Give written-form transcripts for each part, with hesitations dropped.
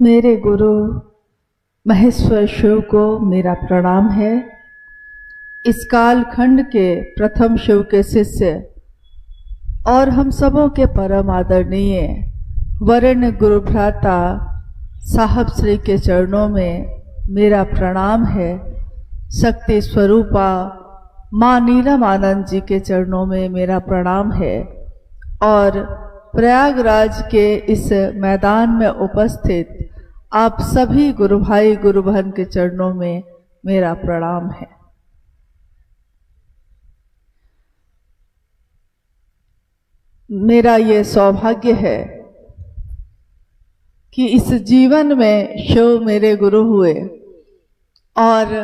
मेरे गुरु महेश्वर शिव को मेरा प्रणाम है। इस कालखंड के प्रथम शिव के शिष्य और हम सबों के परम आदरणीय वरेण्य गुरु भ्राता साहब श्री के चरणों में मेरा प्रणाम है। शक्ति स्वरूपा माँ नीलम आनंद जी के चरणों में मेरा प्रणाम है और प्रयागराज के इस मैदान में उपस्थित आप सभी गुरु भाई गुरु बहन के चरणों में मेरा प्रणाम है। मेरा ये सौभाग्य है कि इस जीवन में शिव मेरे गुरु हुए और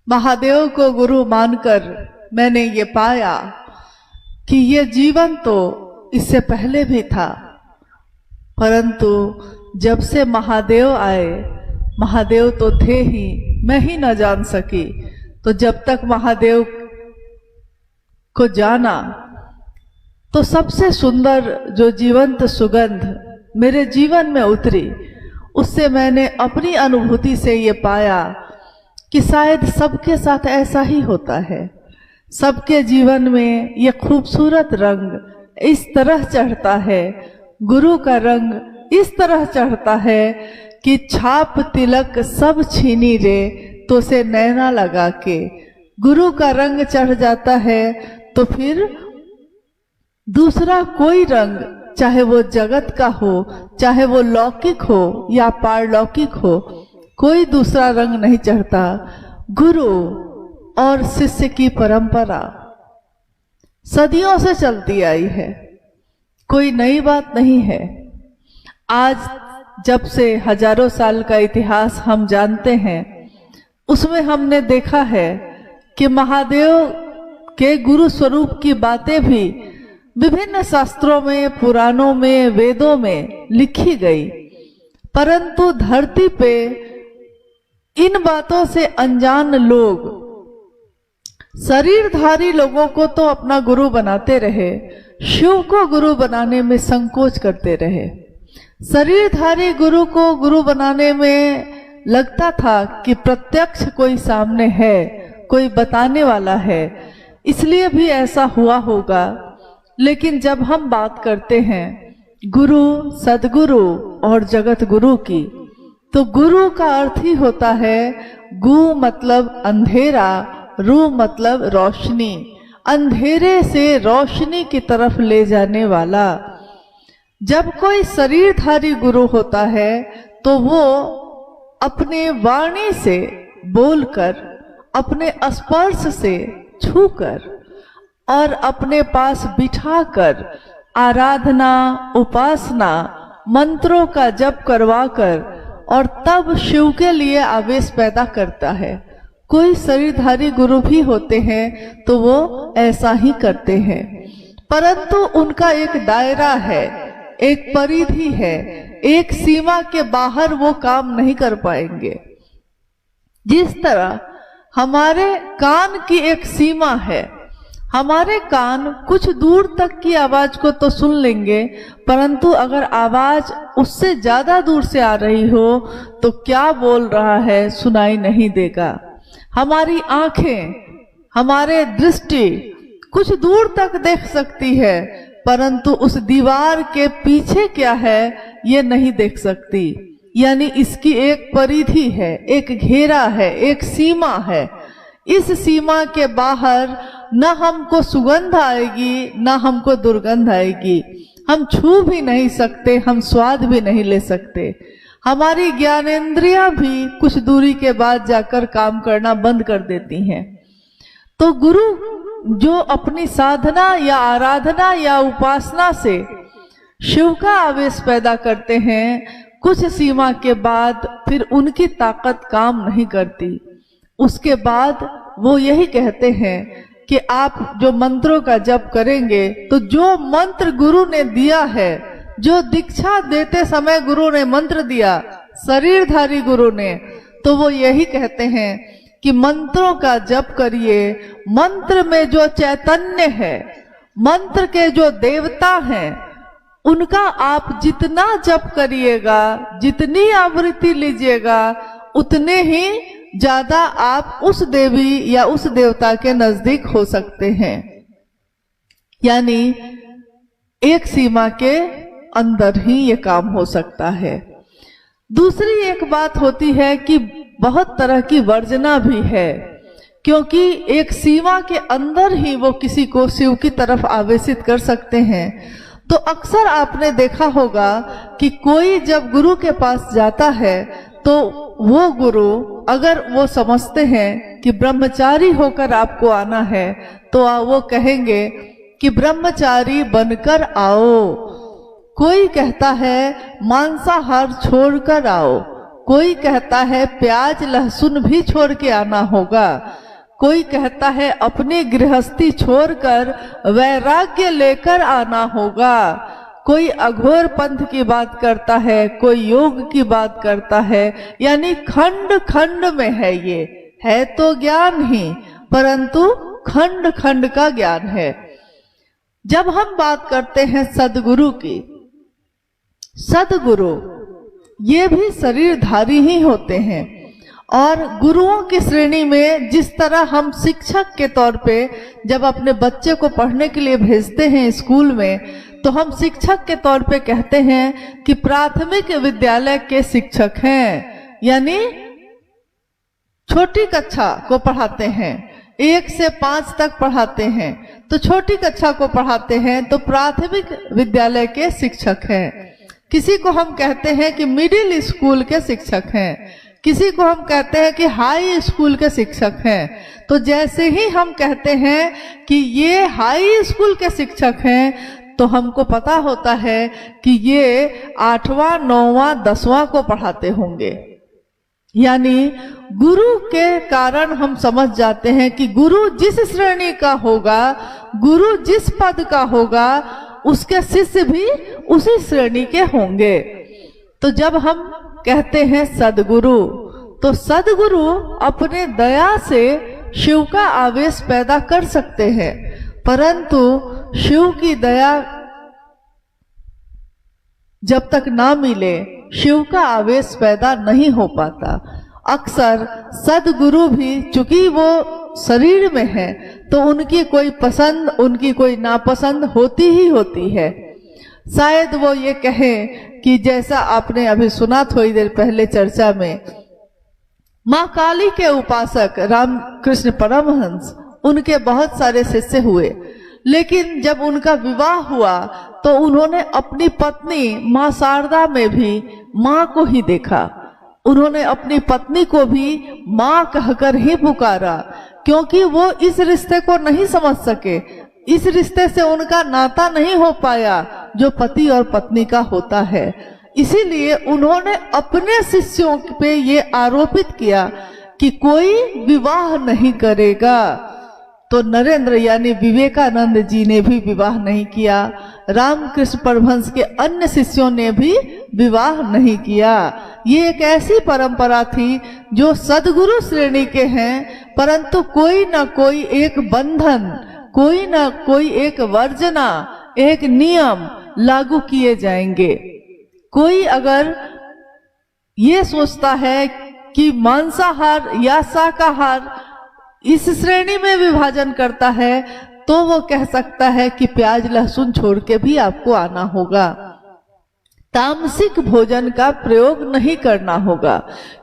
महादेव को गुरु मानकर मैंने ये पाया कि ये जीवन तो इससे पहले भी था, परंतु जब से महादेव आए, महादेव तो थे ही, मैं ही न जान सकी। तो जब तक महादेव को जाना तो सबसे सुंदर जो जीवंत सुगंध मेरे जीवन में उतरी, उससे मैंने अपनी अनुभूति से ये पाया कि शायद सबके साथ ऐसा ही होता है। सबके जीवन में ये खूबसूरत रंग इस तरह चढ़ता है, गुरु का रंग इस तरह चढ़ता है कि छाप तिलक सब छीनी रे तो से नैना लगा के। गुरु का रंग चढ़ जाता है तो फिर दूसरा कोई रंग, चाहे वो जगत का हो, चाहे वो लौकिक हो या पारलौकिक हो, कोई दूसरा रंग नहीं चढ़ता। गुरु और शिष्य की परंपरा सदियों से चलती आई है, कोई नई बात नहीं है। आज जब से हजारों साल का इतिहास हम जानते हैं, उसमें हमने देखा है कि महादेव के गुरु स्वरूप की बातें भी विभिन्न शास्त्रों में, पुराणों में, वेदों में लिखी गई, परंतु धरती पे इन बातों से अनजान लोग शरीरधारी लोगों को तो अपना गुरु बनाते रहे, शिव को गुरु बनाने में संकोच करते रहे। शरीरधारी गुरु को गुरु बनाने में लगता था कि प्रत्यक्ष कोई सामने है, कोई बताने वाला है, इसलिए भी ऐसा हुआ होगा। लेकिन जब हम बात करते हैं गुरु, सदगुरु और जगत गुरु की, तो गुरु का अर्थ ही होता है गु मतलब अंधेरा, रू मतलब रोशनी, अंधेरे से रोशनी की तरफ ले जाने वाला। जब कोई शरीरधारी गुरु होता है तो वो अपने वाणी से बोलकर, अपने स्पर्श से छूकर और अपने पास बिठाकर आराधना, उपासना, मंत्रों का जप करवाकर और तब शिव के लिए आवेश पैदा करता है। कोई शरीरधारी गुरु भी होते हैं तो वो ऐसा ही करते हैं, परंतु उनका एक दायरा है, एक परिधि है, एक सीमा के बाहर वो काम नहीं कर पाएंगे। जिस तरह हमारे कान की एक सीमा है, हमारे कान कुछ दूर तक की आवाज को तो सुन लेंगे, परंतु अगर आवाज उससे ज्यादा दूर से आ रही हो तो क्या बोल रहा है सुनाई नहीं देगा। हमारी आंखें, हमारे दृष्टि कुछ दूर तक देख सकती है, परंतु उस दीवार के पीछे क्या है ये नहीं देख सकती। यानी इसकी एक परिधि है, एक घेरा है, एक सीमा है। इस सीमा के बाहर न हमको सुगंध आएगी, न हमको दुर्गंध आएगी। हम छू भी नहीं सकते, हम स्वाद भी नहीं ले सकते। हमारी ज्ञानेंद्रियां भी कुछ दूरी के बाद जाकर काम करना बंद कर देती हैं। तो गुरु जो अपनी साधना या आराधना या उपासना से शिव का आवेश पैदा करते हैं, कुछ सीमा के बाद फिर उनकी ताकत काम नहीं करती। उसके बाद वो यही कहते हैं कि आप जो मंत्रों का जप करेंगे तो जो मंत्र गुरु ने दिया है, जो दीक्षा देते समय गुरु ने मंत्र दिया, शरीरधारी गुरु ने, तो वो यही कहते हैं कि मंत्रों का जप करिए। मंत्र में जो चैतन्य है, मंत्र के जो देवता हैं, उनका आप जितना जप करिएगा, जितनी आवृत्ति लीजिएगा, उतने ही ज्यादा आप उस देवी या उस देवता के नजदीक हो सकते हैं। यानी एक सीमा के अंदर ही ये काम हो सकता है। दूसरी एक बात होती है कि बहुत तरह की वर्जना भी है, क्योंकि एक सीमा के अंदर ही वो किसी को शिव की तरफ आवेशित कर सकते हैं। तो अक्सर आपने देखा होगा कि कोई जब गुरु के पास जाता है तो वो गुरु अगर वो समझते हैं कि ब्रह्मचारी होकर आपको आना है, तो वो कहेंगे कि ब्रह्मचारी बनकर आओ। कोई कहता है मांसाहार छोड़कर आओ, कोई कहता है प्याज लहसुन भी छोड़ के आना होगा, कोई कहता है अपनी गृहस्थी छोड़कर वैराग्य लेकर आना होगा, कोई अघोर पंथ की बात करता है, कोई योग की बात करता है। यानी खंड खंड में है, ये है तो ज्ञान ही, परंतु खंड खंड का ज्ञान है। जब हम बात करते हैं सदगुरु की, सदगुरु ये भी शरीरधारी ही होते हैं। और गुरुओं की श्रेणी में जिस तरह हम शिक्षक के तौर पे जब अपने बच्चे को पढ़ने के लिए भेजते हैं स्कूल में, तो हम शिक्षक के तौर पे कहते हैं कि प्राथमिक विद्यालय के शिक्षक हैं, यानी छोटी कक्षा को पढ़ाते हैं, 1 से 5 तक पढ़ाते हैं, तो छोटी कक्षा को पढ़ाते हैं तो प्राथमिक विद्यालय के शिक्षक हैं। किसी को हम कहते हैं कि मिडिल स्कूल के शिक्षक हैं, किसी को हम कहते हैं कि हाई स्कूल के शिक्षक हैं। तो जैसे ही हम कहते हैं कि ये हाई स्कूल के शिक्षक हैं, तो हमको पता होता है कि ये 8वां 9वां 10वां को पढ़ाते होंगे। यानी गुरु के कारण हम समझ जाते हैं कि गुरु जिस श्रेणी का होगा, गुरु जिस पद का होगा, उसके शिष्य भी उसी श्रेणी के होंगे। तो जब हम कहते हैं सदगुरु, तो सदगुरु अपने दया से शिव का आवेश पैदा कर सकते हैं, परंतु शिव की दया जब तक ना मिले शिव का आवेश पैदा नहीं हो पाता। अक्सर सदगुरु भी चूंकि वो शरीर में है, तो उनकी कोई पसंद उनकी कोई नापसंद होती ही होती है। शायद वो ये कहें कि जैसा आपने अभी सुना थोड़ी देर पहले चर्चा में, माँ काली के उपासक रामकृष्ण परमहंस, उनके बहुत सारे शिष्य हुए, लेकिन जब उनका विवाह हुआ तो उन्होंने अपनी पत्नी माँ शारदा में भी माँ को ही देखा। उन्होंने अपनी पत्नी को भी माँ कहकर ही पुकारा, क्योंकि वो इस रिश्ते को नहीं समझ सके, इस रिश्ते से उनका नाता नहीं हो पाया जो पति और पत्नी का होता है। इसीलिए उन्होंने अपने शिष्यों पे ये आरोपित किया कि कोई विवाह नहीं करेगा। तो नरेंद्र यानी विवेकानंद जी ने भी विवाह नहीं किया, रामकृष्ण परमहंस के अन्य शिष्यों ने भी विवाह नहीं किया। ये एक ऐसी परंपरा थी जो सदगुरु श्रेणी के हैं, परंतु कोई ना कोई एक बंधन, कोई ना कोई एक वर्जना, एक नियम लागू किए जाएंगे। कोई अगर ये सोचता है कि मांसाहार या शाकाहार इस श्रेणी में विभाजन करता है, तो वो कह सकता है कि प्याज लहसुन छोड़ के भी आपको आना होगा, तामसिक भोजन का प्रयोग नहीं करना होगा,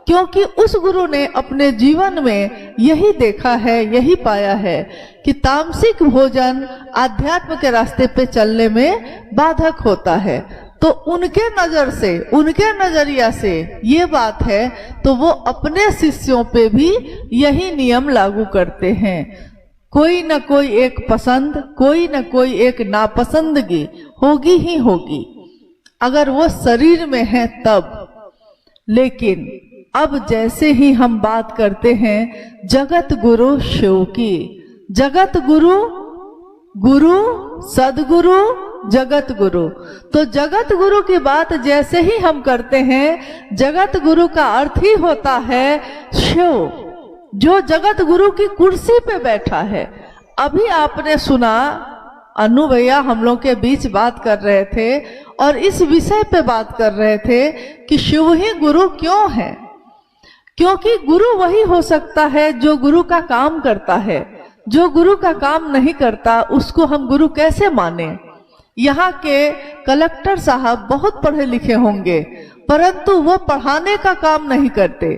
क्योंकि उस गुरु ने अपने जीवन में यही देखा है, यही पाया है कि तामसिक भोजन आध्यात्म के रास्ते पे चलने में बाधक होता है। तो उनके नजर से, उनके नजरिया से ये बात है, तो वो अपने शिष्यों पे भी यही नियम लागू करते हैं। कोई न कोई एक पसंद, कोई न कोई एक नापसंदगी होगी ही होगी, अगर वो शरीर में है तब। लेकिन अब जैसे ही हम बात करते हैं जगत गुरु शिव की, जगत गुरु, गुरु, सदगुरु, जगत गुरु, तो जगत गुरु की बात जैसे ही हम करते हैं, जगत गुरु का अर्थ ही होता है शिव, जो जगत गुरु की कुर्सी पे बैठा है। अभी आपने सुना अनु भैया हम लोग के बीच बात कर रहे थे और इस विषय पे बात कर रहे थे कि शिव ही गुरु क्यों है। क्योंकि गुरु वही हो सकता है जो गुरु का काम करता है। जो गुरु का काम नहीं करता उसको हम गुरु कैसे माने। यहाँ के कलेक्टर साहब बहुत पढ़े लिखे होंगे परंतु वो पढ़ाने का काम नहीं करते,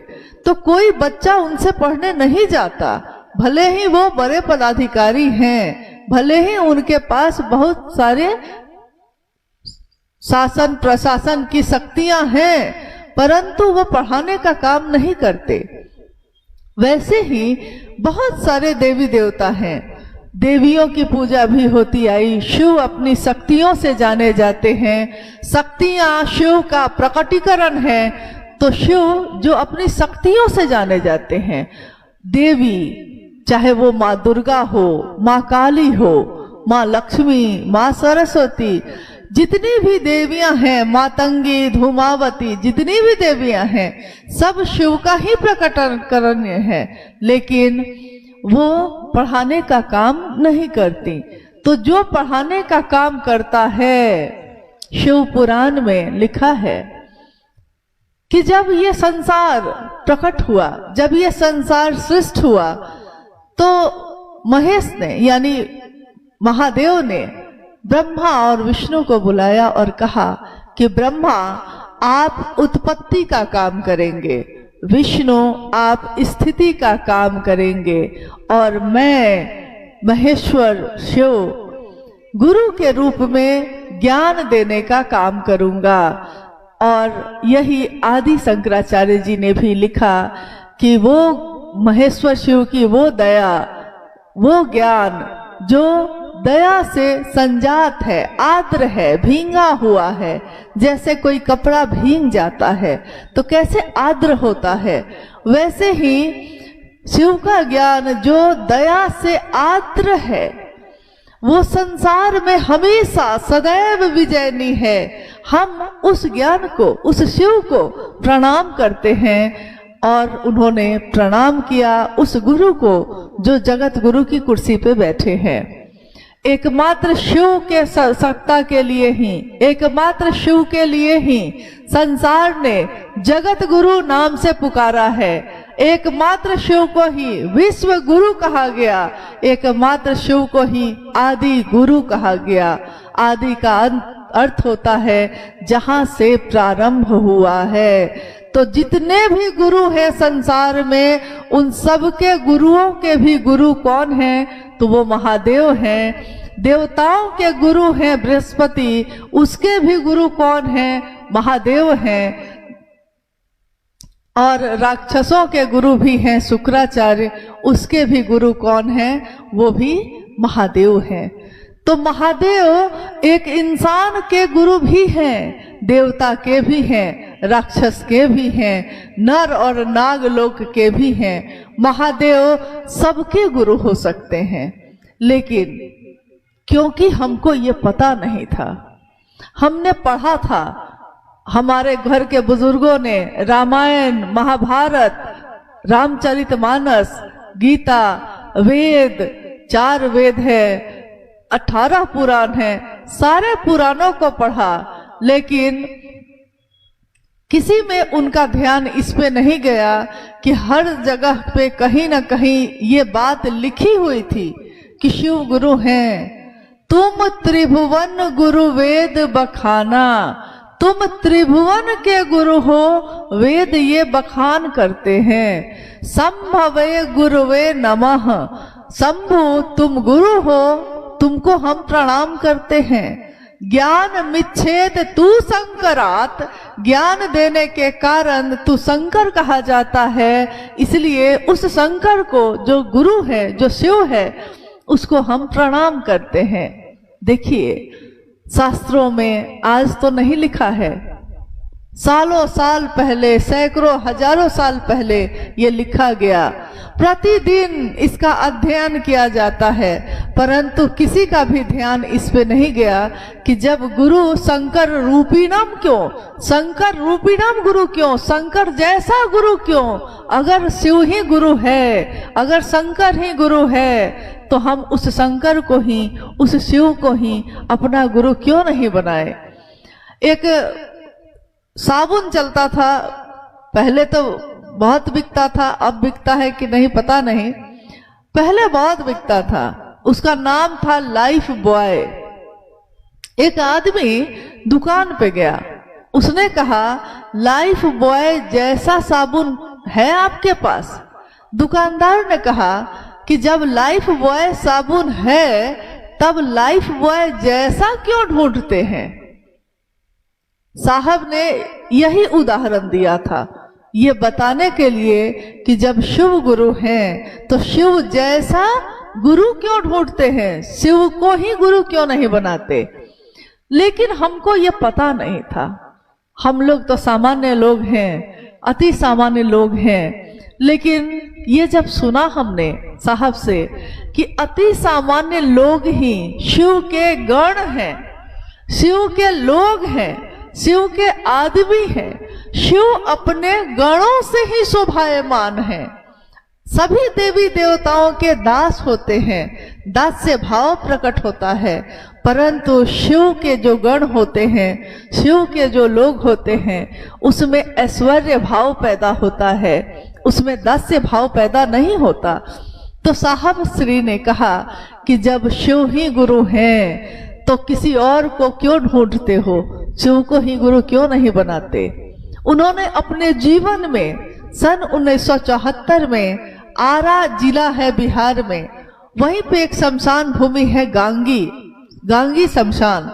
तो कोई बच्चा उनसे पढ़ने नहीं जाता। भले ही वो बड़े पदाधिकारी हैं, भले ही उनके पास बहुत सारे शासन प्रशासन की शक्तियां हैं, परंतु वो पढ़ाने का काम नहीं करते। वैसे ही बहुत सारे देवी देवता हैं, देवियों की पूजा भी होती आई। शिव अपनी शक्तियों से जाने जाते हैं, शक्तियां शिव का प्रकटीकरण है, तो शिव जो अपनी शक्तियों से जाने जाते हैं। देवी चाहे वो माँ दुर्गा हो, माँ काली हो, माँ लक्ष्मी, माँ सरस्वती, जितनी भी देवियां हैं, मातंगी, धूमावती, जितनी भी देवियां हैं सब शिव का ही प्रकटीकरण है, लेकिन वो पढ़ाने का काम नहीं करती। तो जो पढ़ाने का काम करता है, शिव पुराण में लिखा है कि जब ये संसार प्रकट हुआ, जब ये संसार सृष्ट हुआ, तो महेश ने यानी महादेव ने ब्रह्मा और विष्णु को बुलाया और कहा कि ब्रह्मा आप उत्पत्ति का काम करेंगे, विष्णु आप स्थिति का काम करेंगे और मैं महेश्वर शिव गुरु के रूप में ज्ञान देने का काम करूंगा। और यही आदि शंकराचार्य जी ने भी लिखा कि वो महेश्वर शिव की वो दया, वो ज्ञान जो दया से संजात है, आर्द्र है, भींगा हुआ है। जैसे कोई कपड़ा भींग जाता है तो कैसे आर्द्र होता है, वैसे ही शिव का ज्ञान जो दया से आर्द्र है, वो संसार में हमेशा सदैव विजयनी है। हम उस ज्ञान को, उस शिव को प्रणाम करते हैं। और उन्होंने प्रणाम किया उस गुरु को जो जगत गुरु की कुर्सी पे बैठे हैं। एकमात्र शिव के सत्ता के लिए ही, एकमात्र शिव के लिए ही संसार ने जगत गुरु नाम से पुकारा है। एकमात्र शिव को ही विश्व गुरु कहा गया, एकमात्र शिव को ही आदि गुरु कहा गया। आदि का अर्थ होता है जहां से प्रारंभ हुआ है। तो जितने भी गुरु हैं संसार में, उन सब के गुरुओं के भी गुरु कौन हैं? तो वो महादेव हैं। देवताओं के गुरु हैं बृहस्पति, उसके भी गुरु कौन हैं? महादेव हैं। और राक्षसों के गुरु भी हैं शुक्राचार्य, उसके भी गुरु कौन हैं? वो भी महादेव हैं। तो महादेव एक इंसान के गुरु भी हैं, देवता के भी हैं, राक्षस के भी हैं, नर और नाग लोक के भी हैं। महादेव सबके गुरु हो सकते हैं। लेकिन क्योंकि हमको ये पता नहीं था, हमने पढ़ा था, हमारे घर के बुजुर्गों ने रामायण, महाभारत, रामचरितमानस, गीता, वेद, 4 वेद है, 18 पुराण है, सारे पुराणों को पढ़ा, लेकिन किसी में उनका ध्यान इस पे नहीं गया कि हर जगह पे कहीं ना कहीं ये बात लिखी हुई थी कि शिव गुरु हैं। तुम त्रिभुवन गुरु वेद बखाना, तुम त्रिभुवन के गुरु हो, वेद ये बखान करते हैं। संभवे गुरुवे नमः, शंभु तुम गुरु हो, तुमको हम प्रणाम करते हैं। ज्ञान मिच्छेद तू शंकरात, ज्ञान देने के कारण तू शंकर कहा जाता है। इसलिए उस शंकर को जो गुरु है, जो शिव है, उसको हम प्रणाम करते हैं। देखिए शास्त्रों में आज तो नहीं लिखा है, सालों साल पहले, सैकड़ों हजारों साल पहले ये लिखा गया। प्रतिदिन इसका अध्ययन किया जाता है, परंतु किसी का भी ध्यान इस पे नहीं गया कि जब गुरु शंकर रूपीणम क्यों, शंकर रूपीणम गुरु क्यों, शंकर जैसा गुरु क्यों? अगर शिव ही गुरु है, अगर शंकर ही गुरु है, तो हम उस शंकर को ही, उस शिव को ही अपना गुरु क्यों नहीं बनाए? एक साबुन चलता था, पहले तो बहुत बिकता था, अब बिकता है कि नहीं पता नहीं, पहले बहुत बिकता था। उसका नाम था लाइफ बॉय। एक आदमी दुकान पे गया, उसने कहा लाइफ बॉय जैसा साबुन है आपके पास? दुकानदार ने कहा कि जब लाइफ बॉय साबुन है तब लाइफ बॉय जैसा क्यों ढूंढते हैं? साहब ने यही उदाहरण दिया था, ये बताने के लिए कि जब शिव गुरु हैं तो शिव जैसा गुरु क्यों ढूंढते हैं, शिव को ही गुरु क्यों नहीं बनाते? लेकिन हमको ये पता नहीं था। हम लोग तो सामान्य लोग हैं, अति सामान्य लोग हैं। लेकिन ये जब सुना हमने साहब से कि अति सामान्य लोग ही शिव के गण हैं, शिव के लोग हैं, शिव के आदमी हैं, शिव अपने गणों से ही शोभायमान है। सभी देवी देवताओं के दास होते हैं, दास से भाव प्रकट होता है, परंतु शिव के जो गण होते हैं, शिव के जो लोग होते हैं, उसमें ऐश्वर्य भाव पैदा होता है, उसमें दास्य भाव पैदा नहीं होता। तो साहब श्री ने कहा कि जब शिव ही गुरु हैं तो किसी और को क्यों ढूंढते हो, शिव को ही गुरु क्यों नहीं बनाते? उन्होंने अपने जीवन में सन 1974 में आरा जिला है बिहार में, वहीं पे एक शमशान भूमि है गांगी शमशान।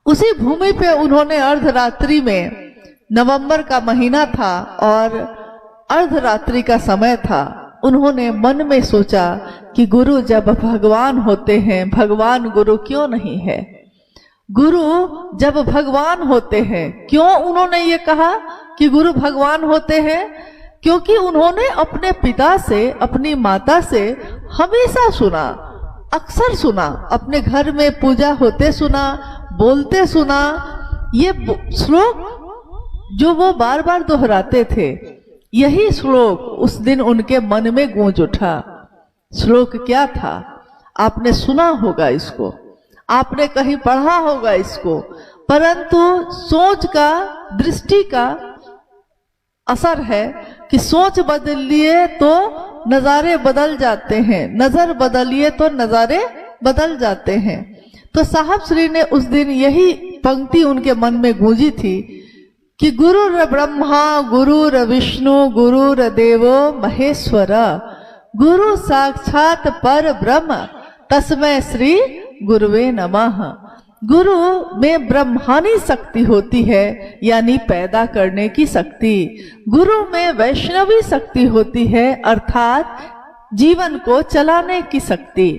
उसी भूमि पे उन्होंने अर्धरात्रि में, नवंबर का महीना था और अर्धरात्रि का समय था, उन्होंने मन में सोचा कि गुरु जब भगवान होते हैं, भगवान गुरु क्यों नहीं है? गुरु जब भगवान होते हैं, क्यों उन्होंने ये कहा कि गुरु भगवान होते हैं? क्योंकि उन्होंने अपने पिता से, अपनी माता से हमेशा सुना, अक्सर सुना, अपने घर में पूजा होते सुना, बोलते सुना। ये श्लोक जो वो बार बार दोहराते थे, यही श्लोक उस दिन उनके मन में गूंज उठा। श्लोक क्या था? आपने सुना होगा इसको, आपने कहीं पढ़ा होगा इसको, परंतु सोच का, दृष्टि का असर है कि सोच बदलिए तो नजारे बदल जाते हैं, नजर बदलिए तो नजारे बदल जाते हैं। तो साहब श्री ने उस दिन यही पंक्ति उनके मन में गूंजी थी कि गुरुर ब्रह्मा गुरुर विष्णु गुरुर देवो महेश्वर, गुरु साक्षात पर ब्रह्म तस्मै श्री गुरुवे नमः। गुरु में ब्रह्मानी शक्ति होती है, यानी पैदा करने की शक्ति। गुरु में वैष्णवी शक्ति होती है, अर्थात जीवन को चलाने की शक्ति।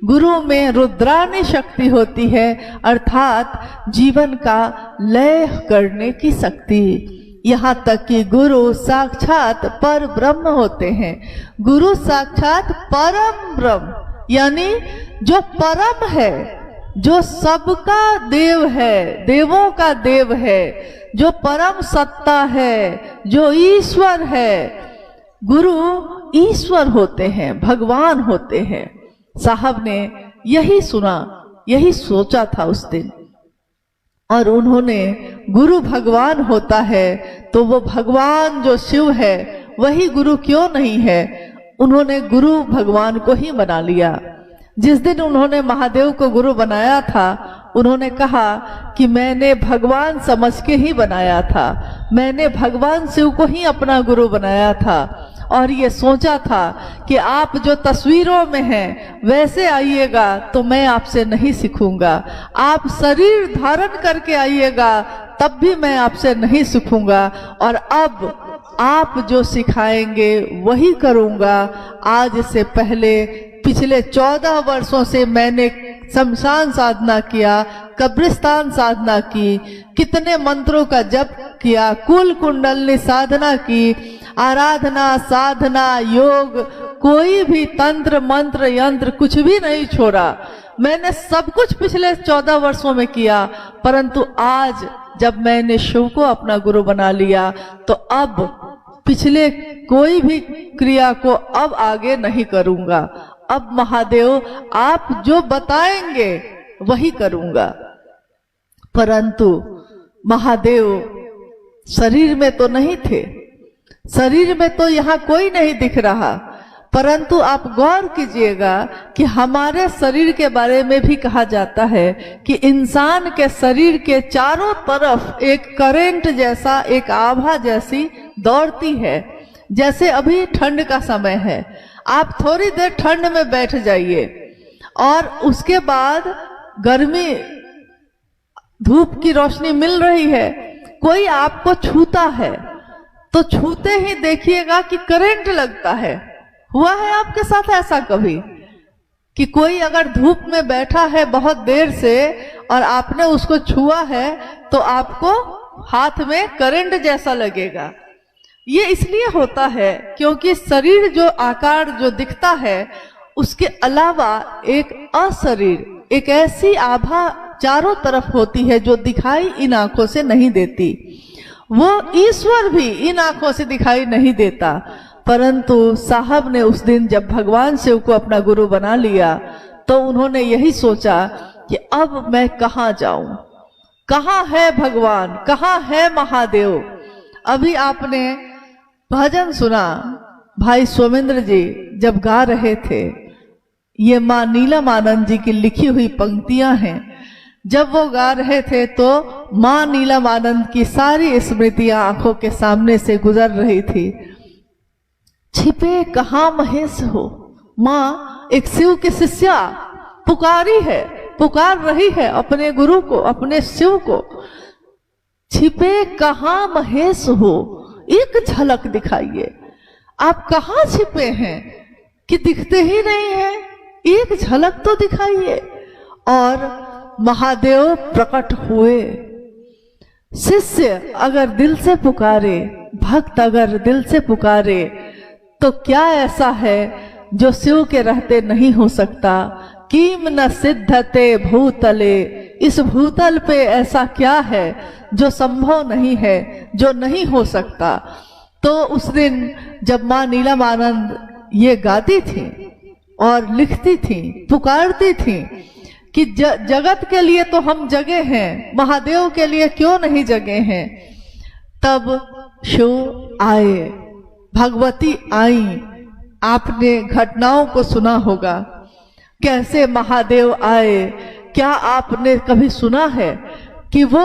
गुरु में रुद्रानी शक्ति होती है, अर्थात जीवन का लय करने की शक्ति। यहाँ तक कि गुरु साक्षात पर ब्रह्म होते हैं। गुरु साक्षात परम ब्रह्म, यानी जो परम है, जो सबका देव है, देवों का देव है, जो परम सत्ता है, जो ईश्वर है। गुरु ईश्वर होते हैं, भगवान होते हैं। साहब ने यही सुना, यही सोचा था उस दिन, और उन्होंने गुरु भगवान होता है तो वो भगवान जो शिव है वही गुरु क्यों नहीं है? उन्होंने गुरु भगवान को ही बना लिया। जिस दिन उन्होंने महादेव को गुरु बनाया था, उन्होंने कहा कि मैंने भगवान समझ के ही बनाया था, मैंने भगवान शिव को ही अपना गुरु बनाया था, और ये सोचा था कि आप जो तस्वीरों में हैं वैसे आइएगा तो मैं आपसे नहीं सीखूंगा, आप शरीर धारण करके आइएगा तब भी मैं आपसे नहीं सीखूंगा, और अब आप जो सिखाएंगे वही करूंगा। आज से पहले पिछले 14 वर्षों से मैंने शमशान साधना किया, कब्रिस्तान साधना की, कितने मंत्रों का जप किया, कुल कुंडलनी साधना की, आराधना साधना योग, कोई भी तंत्र मंत्र यंत्र कुछ भी नहीं छोड़ा। मैंने सब कुछ पिछले 14 वर्षों में किया, परंतु आज जब मैंने शिव को अपना गुरु बना लिया तो अब पिछले कोई भी क्रिया को अब आगे नहीं करूंगा। अब महादेव आप जो बताएंगे वही करूंगा। परंतु महादेव शरीर में तो नहीं थे, शरीर में तो यहाँ कोई नहीं दिख रहा, परंतु आप गौर कीजिएगा कि हमारे शरीर के बारे में भी कहा जाता है कि इंसान के शरीर के चारों तरफ एक करंट जैसा, एक आभा जैसी दौड़ती है। जैसे अभी ठंड का समय है, आप थोड़ी देर ठंड में बैठ जाइए और उसके बाद गर्मी, धूप की रोशनी मिल रही है, कोई आपको छूता है तो छूते ही देखिएगा कि करंट लगता है। हुआ है आपके साथ ऐसा कभी कि कोई अगर धूप में बैठा है बहुत देर से और आपने उसको छुआ है तो आपको हाथ में करंट जैसा लगेगा? ये इसलिए होता है क्योंकि शरीर जो आकार जो दिखता है उसके अलावा एक अशरीर, एक ऐसी आभा चारों तरफ होती है जो दिखाई इन आंखों से नहीं देती। वो ईश्वर भी इन आंखों से दिखाई नहीं देता। परंतु साहब ने उस दिन जब भगवान शिव को अपना गुरु बना लिया तो उन्होंने यही सोचा कि अब मैं कहाँ जाऊं, कहाँ है भगवान, कहाँ है महादेव। अभी आपने भजन सुना, भाई सोमेंद्र जी जब गा रहे थे, ये माँ नीलम आनंद जी की लिखी हुई पंक्तियां हैं। जब वो गा रहे थे तो माँ नीलम आनंद की सारी स्मृतियां आंखों के सामने से गुजर रही थी। छिपे कहाँ महेश हो, माँ एक शिव की शिष्या पुकारी है, पुकार रही है अपने गुरु को, अपने शिव को। छिपे कहाँ महेश हो, एक झलक दिखाइए। आप कहाँ छिपे हैं कि दिखते ही नहीं हैं, एक झलक तो दिखाइए। और महादेव प्रकट हुए। शिष्य अगर दिल से पुकारे, भक्त अगर दिल से पुकारे तो क्या ऐसा है जो शिव के रहते नहीं हो सकता। किम न सिद्धते भूतले, इस भूतल पे ऐसा क्या है जो संभव नहीं है, जो नहीं हो सकता। तो उस दिन जब माँ नीलम आनंद ये गाती थी और लिखती थी, पुकारती थी कि जगत के लिए तो हम जगे हैं, महादेव के लिए क्यों नहीं जगे हैं, तब शिव आए, भगवती आई। आपने घटनाओं को सुना होगा कैसे महादेव आए। क्या आपने कभी सुना है कि वो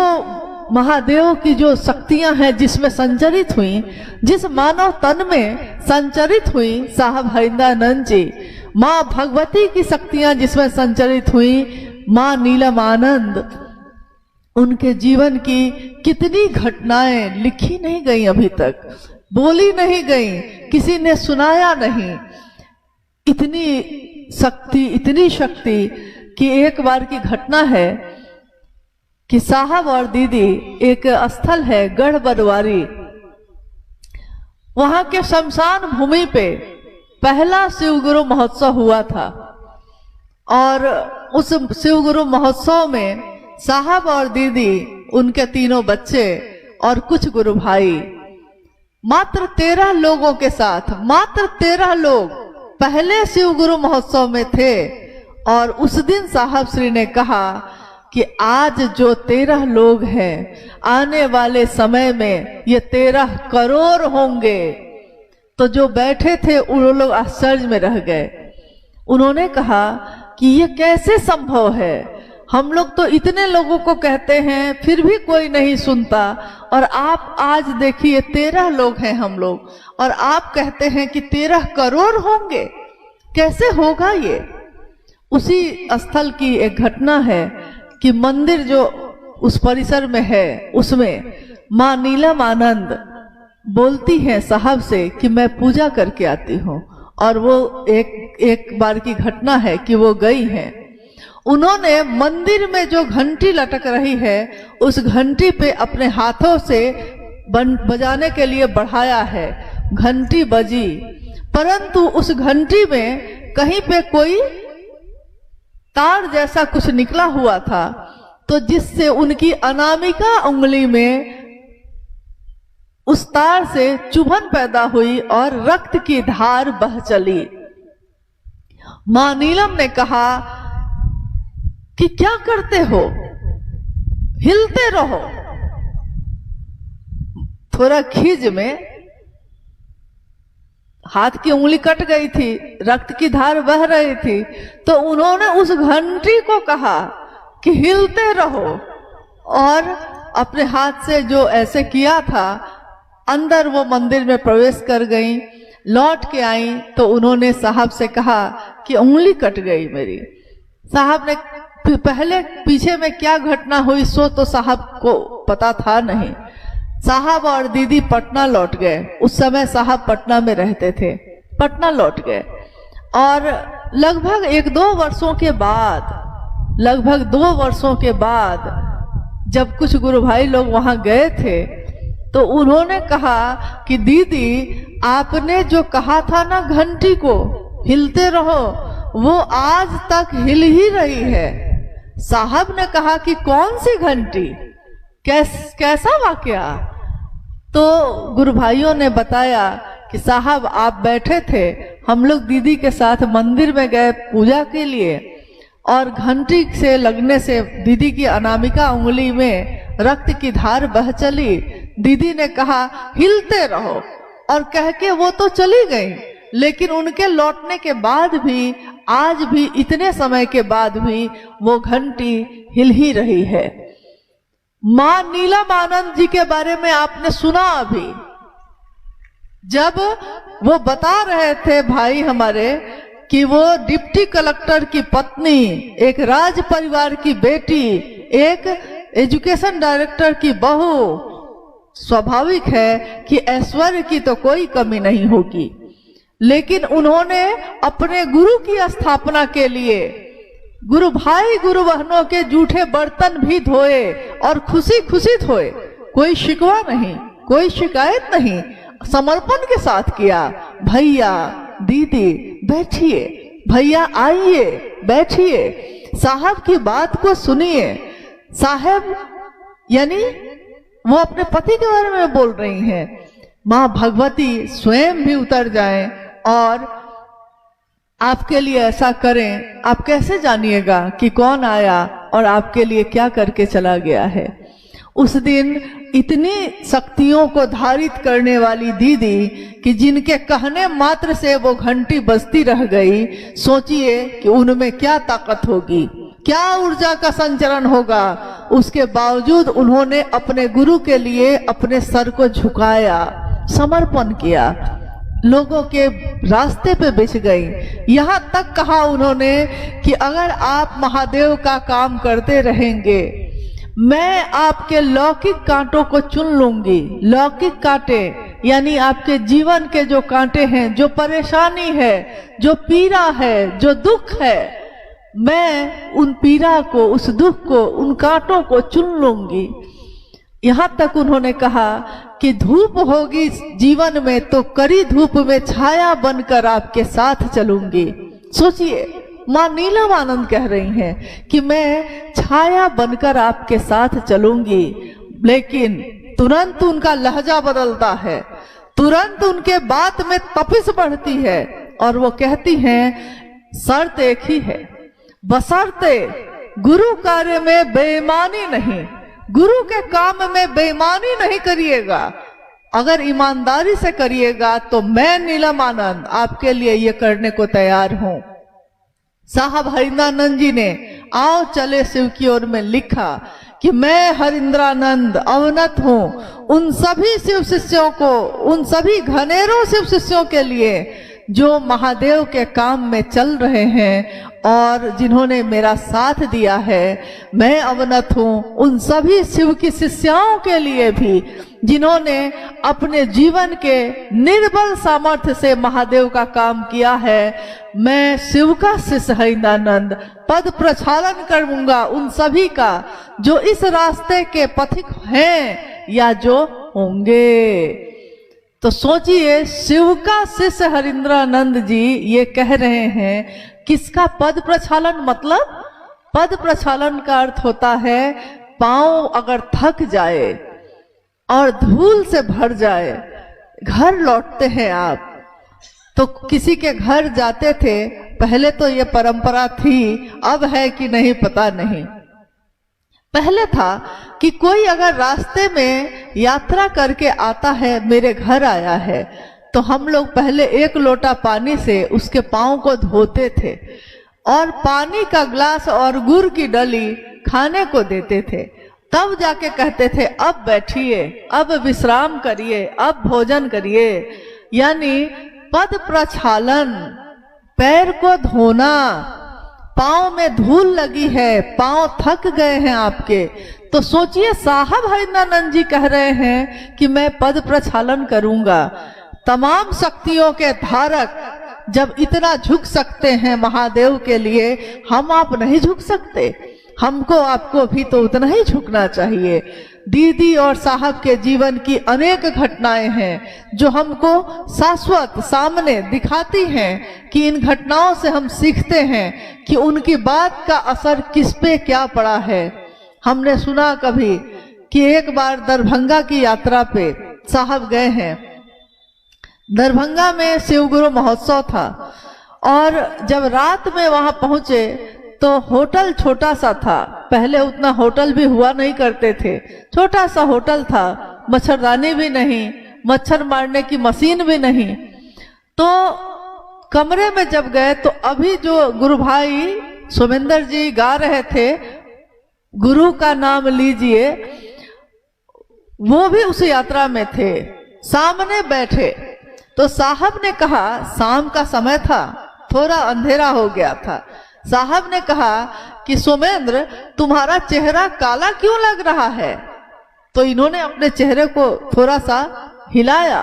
महादेव की जो शक्तियां हैं जिसमें संचरित हुई, जिस मानव तन में संचरित हुई साहब हरिंदानंद जी, माँ भगवती की शक्तियां जिसमें संचरित हुई, माँ नीलम आनंद, उनके जीवन की कितनी घटनाएं लिखी नहीं गई, अभी तक बोली नहीं गई, किसी ने सुनाया नहीं। इतनी शक्ति कि एक बार की घटना है कि साहब और दीदी, एक स्थल है गढ़ बरवारी, वहां के शमशान भूमि पे पहला शिव गुरु महोत्सव हुआ था। और उस शिव गुरु महोत्सव में साहब और दीदी, उनके तीनों बच्चे और कुछ गुरु भाई, मात्र 13 लोगों के साथ, मात्र 13 लोग पहले शिव गुरु महोत्सव में थे। और उस दिन साहब श्री ने कहा कि आज जो 13 लोग हैं, आने वाले समय में ये 13 करोड़ होंगे। तो जो बैठे थे उन लोग आश्चर्य में रह गए। उन्होंने कहा कि ये कैसे संभव है, हम लोग तो इतने लोगों को कहते हैं फिर भी कोई नहीं सुनता, और आप आज देखिए 13 लोग हैं हम लोग, और आप कहते हैं कि 13 करोड़ होंगे, कैसे होगा ये। उसी स्थल की एक घटना है कि मंदिर जो उस परिसर में है, उसमें माँ नीलम आनंद बोलती हैं साहब से कि मैं पूजा करके आती हूँ। और वो एक बार की घटना है कि वो गई हैं, उन्होंने मंदिर में जो घंटी लटक रही है उस घंटी पे अपने हाथों से बजाने के लिए बढ़ाया है। घंटी बजी, परंतु उस घंटी में कहीं पे कोई तार जैसा कुछ निकला हुआ था, तो जिससे उनकी अनामिका उंगली में उस तार से चुभन पैदा हुई और रक्त की धार बह चली। मां नीलम ने कहा कि क्या करते हो, हिलते रहो। थोड़ा खीज में हाथ की उंगली कट गई थी, रक्त की धार बह रही थी, तो उन्होंने उस घंटी को कहा कि हिलते रहो, और अपने हाथ से जो ऐसे किया था, अंदर वो मंदिर में प्रवेश कर गई। लौट के आई तो उन्होंने साहब से कहा कि उंगली कट गई मेरी। साहब ने पहले पीछे में क्या घटना हुई सो तो साहब को पता था नहीं। साहब और दीदी पटना लौट गए। उस समय साहब पटना में रहते थे। पटना लौट गए और लगभग 1-2 वर्षों के बाद जब कुछ गुरु भाई लोग वहां गए थे तो उन्होंने कहा कि दीदी आपने जो कहा था ना घंटी को हिलते रहो, वो आज तक हिल ही रही है। साहब ने कहा कि कौन सी घंटी, कैसा वाकया? तो गुरु भाइयों ने बताया कि साहब आप बैठे थे, हम लोग दीदी के साथ मंदिर में गए पूजा के लिए, और घंटी से लगने से दीदी की अनामिका उंगली में रक्त की धार बह चली। दीदी ने कहा हिलते रहो, और कह के वो तो चली गई, लेकिन उनके लौटने के बाद भी, आज भी इतने समय के बाद भी वो घंटी हिल ही रही है। मां नीलम आनंद जी के बारे में आपने सुना अभी, जब वो बता रहे थे भाई हमारे कि वो डिप्टी कलेक्टर की पत्नी, एक राज परिवार की बेटी, एक एजुकेशन डायरेक्टर की बहू, स्वाभाविक है कि ऐश्वर्य की तो कोई कमी नहीं होगी, लेकिन उन्होंने अपने गुरु की स्थापना के लिए गुरु भाई गुरु बहनों के जूठे बर्तन भी धोए और खुशी खुशी धोए। कोई शिकवा नहीं, कोई शिकायत नहीं, समर्पण के साथ किया। भैया दीदी बैठिए, भैया आइए बैठिए, साहब की बात को सुनिए। साहब यानी वो अपने पति के बारे में बोल रही हैं। मां भगवती स्वयं भी उतर जाएं और आपके लिए ऐसा करें। आप कैसे जानिएगा कि कौन आया और आपके लिए क्या करके चला गया है? उस दिन इतनी शक्तियों को धारित करने वाली दीदी कि जिनके कहने मात्र से वो घंटी बजती रह गई। सोचिए कि उनमें क्या ताकत होगी, क्या ऊर्जा का संचरण होगा। उसके बावजूद उन्होंने अपने गुरु के लिए अपने सर को झुकाया, समर्पण किया, लोगों के रास्ते पे बिछ गई। यहाँ तक कहा उन्होंने कि अगर आप महादेव का काम करते रहेंगे, मैं आपके लौकिक कांटों को चुन लूंगी। लौकिक कांटे यानी आपके जीवन के जो कांटे हैं, जो परेशानी है, जो पीड़ा है, जो दुख है, मैं उन पीड़ा को, उस दुख को, उन कांटों को चुन लूंगी। यहाँ तक उन्होंने कहा कि धूप होगी जीवन में तो कड़ी धूप में छाया बनकर आपके साथ चलूंगी। सोचिए, मां नीलम आनंद कह रही हैं कि मैं छाया बनकर आपके साथ चलूंगी। लेकिन तुरंत उनका लहजा बदलता है, तुरंत उनके बात में तपिश बढ़ती है और वो कहती हैं शर्त एक ही है, बशर्ते गुरु कार्य में बेईमानी नहीं, गुरु के काम में बेईमानी नहीं करिएगा। अगर ईमानदारी से करिएगा तो मैं नीलम आनंद आपके लिए ये करने को तैयार हूं। साहब हरिंद्रानंद जी ने आओ चले शिव की ओर में लिखा कि मैं हरिंद्रानंद अवनत हूं उन सभी शिव शिष्यों को, उन सभी घनेरों शिव शिष्यों के लिए जो महादेव के काम में चल रहे हैं और जिन्होंने मेरा साथ दिया है, मैं अवनत हूँ उन सभी शिव की शिष्याओं के लिए भी जिन्होंने अपने जीवन के निर्बल सामर्थ्य से महादेव का काम किया है। मैं शिव का शिष्य हरिंद्रानंद पद प्रक्षालन करूंगा उन सभी का जो इस रास्ते के पथिक हैं या जो होंगे। तो सोचिए, शिव का शिष्य हरिंद्रानंद जी ये कह रहे हैं किसका पद प्रक्षालन, मतलब पद प्रक्षालन का अर्थ होता है पांव अगर थक जाए और धूल से भर जाए, घर लौटते हैं आप तो किसी के घर जाते थे, पहले तो ये परंपरा थी, अब है कि नहीं पता नहीं। पहले था कि कोई अगर रास्ते में यात्रा करके आता है, मेरे घर आया है, तो हम लोग पहले 1 लोटा पानी से उसके पांव को धोते थे और पानी का ग्लास और गुड़ की डली खाने को देते थे। तब जाके कहते थे अब बैठिए, अब विश्राम करिए, अब भोजन करिए। यानी पद प्रक्षालन, पैर को धोना, पांव में धूल लगी है, पांव थक गए हैं आपके, तो सोचिए साहब हरिंद्रानंद जी कह रहे हैं कि मैं पद प्रक्षालन करूंगा। तमाम शक्तियों के धारक जब इतना झुक सकते हैं महादेव के लिए, हम आप नहीं झुक सकते? हमको आपको भी तो उतना ही झुकना चाहिए। दीदी और साहब के जीवन की अनेक घटनाएं हैं जो हमको शाश्वत सामने दिखाती हैं कि इन घटनाओं से हम सीखते हैं कि उनकी बात का असर किस पे क्या पड़ा है। हमने सुना कभी कि एक बार दरभंगा की यात्रा पे साहब गए हैं, दरभंगा में शिवगुरु महोत्सव था और जब रात में वहां पहुंचे तो होटल छोटा सा था, पहले उतना होटल भी हुआ नहीं करते थे, छोटा सा होटल था, मच्छरदानी भी नहीं, मच्छर मारने की मशीन भी नहीं। तो कमरे में जब गए तो अभी जो गुरु भाई सोमेंद्र जी गा रहे थे, गुरु का नाम लीजिए, वो भी उस यात्रा में थे, सामने बैठे। तो साहब ने कहा, शाम का समय था, थोड़ा अंधेरा हो गया था, साहब ने कहा कि सोमेंद्र तुम्हारा चेहरा काला क्यों लग रहा है? तो इन्होंने अपने चेहरे को थोड़ा सा हिलाया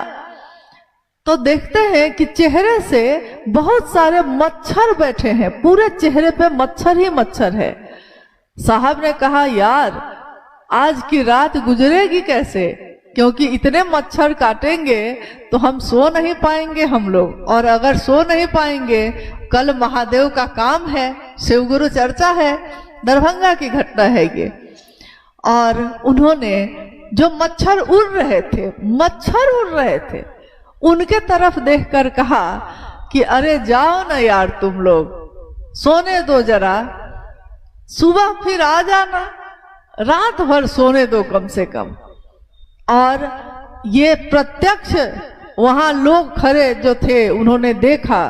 तो देखते हैं कि चेहरे से बहुत सारे मच्छर बैठे हैं, पूरे चेहरे पे मच्छर ही मच्छर है। साहब ने कहा यार आज की रात गुजरेगी कैसे, क्योंकि इतने मच्छर काटेंगे तो हम सो नहीं पाएंगे हम लोग, और अगर सो नहीं पाएंगे कल महादेव का काम है, शिवगुरु चर्चा है, दरभंगा की घटना है ये। और उन्होंने जो मच्छर उड़ रहे थे उनके तरफ देखकर कहा कि अरे जाओ ना यार, तुम लोग सोने दो जरा, सुबह फिर आ जाना, रात भर सोने दो कम से कम। और ये प्रत्यक्ष वहां लोग खड़े जो थे उन्होंने देखा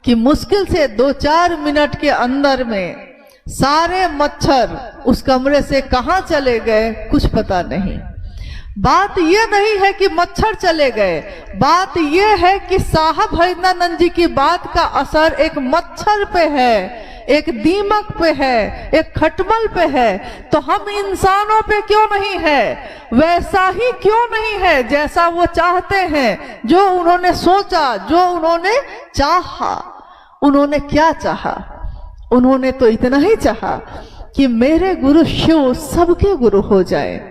कि मुश्किल से 2-4 मिनट के अंदर में सारे मच्छर उस कमरे से कहां चले गए कुछ पता नहीं। बात ये नहीं है कि मच्छर चले गए, बात ये है कि साहब हरिंद्रानंद जी की बात का असर एक मच्छर पे है, एक दीमक पे है, एक खटमल पे है, तो हम इंसानों पे क्यों नहीं है? वैसा ही क्यों नहीं है जैसा वो चाहते हैं, जो उन्होंने सोचा, जो उन्होंने चाहा। उन्होंने क्या चाहा? उन्होंने तो इतना ही चाहा कि मेरे गुरु शिव सबके गुरु हो जाए।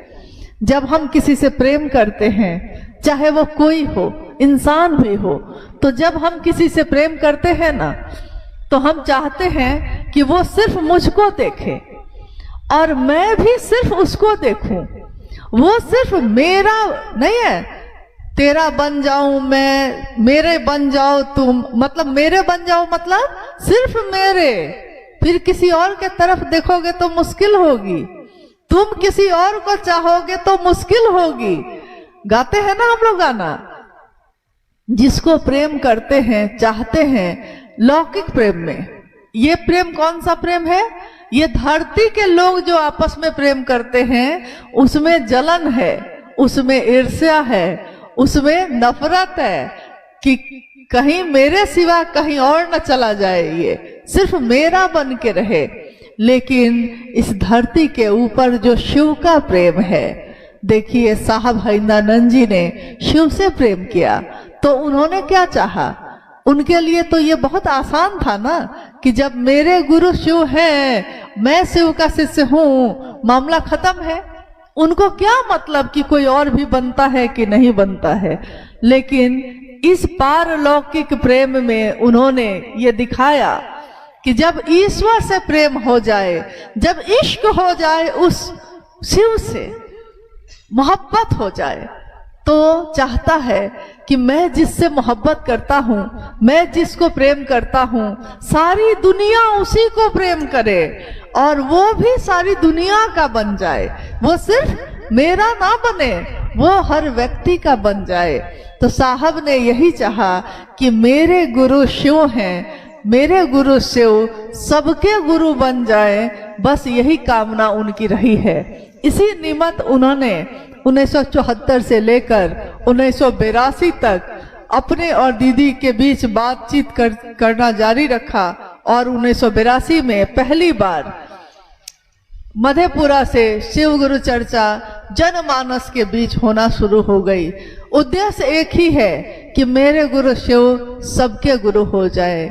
जब हम किसी से प्रेम करते हैं, चाहे वो कोई हो, इंसान भी हो, तो जब हम किसी से प्रेम करते हैं ना, तो हम चाहते हैं कि वो सिर्फ मुझको देखे और मैं भी सिर्फ उसको देखूं। वो सिर्फ मेरा नहीं है, तेरा बन जाऊं मैं, मेरे बन जाओ तुम, मतलब मेरे बन जाओ मतलब सिर्फ मेरे। फिर किसी और के तरफ देखोगे तो मुश्किल होगी, तुम किसी और को चाहोगे तो मुश्किल होगी। गाते हैं ना हम लोग गाना, जिसको प्रेम करते हैं, चाहते हैं, लौकिक प्रेम में। ये प्रेम कौन सा प्रेम है? ये धरती के लोग जो आपस में प्रेम करते हैं उसमें जलन है, उसमें ईर्ष्या है, उसमें नफरत है कि कहीं मेरे सिवा कहीं और न चला जाए, ये सिर्फ मेरा बन के रहे। लेकिन इस धरती के ऊपर जो शिव का प्रेम है, देखिए साहब हिंदानंद जी ने शिव से प्रेम किया तो उन्होंने क्या चाहा, उनके लिए तो ये बहुत आसान था ना कि जब मेरे गुरु शिव हैं, मैं शिव का शिष्य हूँ, मामला खत्म है। उनको क्या मतलब कि कोई और भी बनता है कि नहीं बनता है। लेकिन इस पारलौकिक प्रेम में उन्होंने ये दिखाया कि जब ईश्वर से प्रेम हो जाए, जब इश्क हो जाए, उस शिव से मोहब्बत हो जाए, तो चाहता है कि मैं जिससे मोहब्बत करता हूँ, मैं जिसको प्रेम करता हूँ, सारी दुनिया उसी को प्रेम करे और वो भी सारी दुनिया का बन जाए। वो सिर्फ मेरा ना बने, वो हर व्यक्ति का बन जाए। तो साहब ने यही चाहा कि मेरे गुरु शिव हैं, मेरे गुरु शिव सबके गुरु बन जाए, बस यही कामना उनकी रही है। इसी निमित्त उन्होंने 1974 से लेकर 1982 तक अपने और दीदी के बीच बातचीत करना जारी रखा और 1982 में पहली बार मधेपुरा से शिव गुरु चर्चा जनमानस के बीच होना शुरू हो गई। उद्देश्य एक ही है कि मेरे गुरु शिव सबके गुरु हो जाए,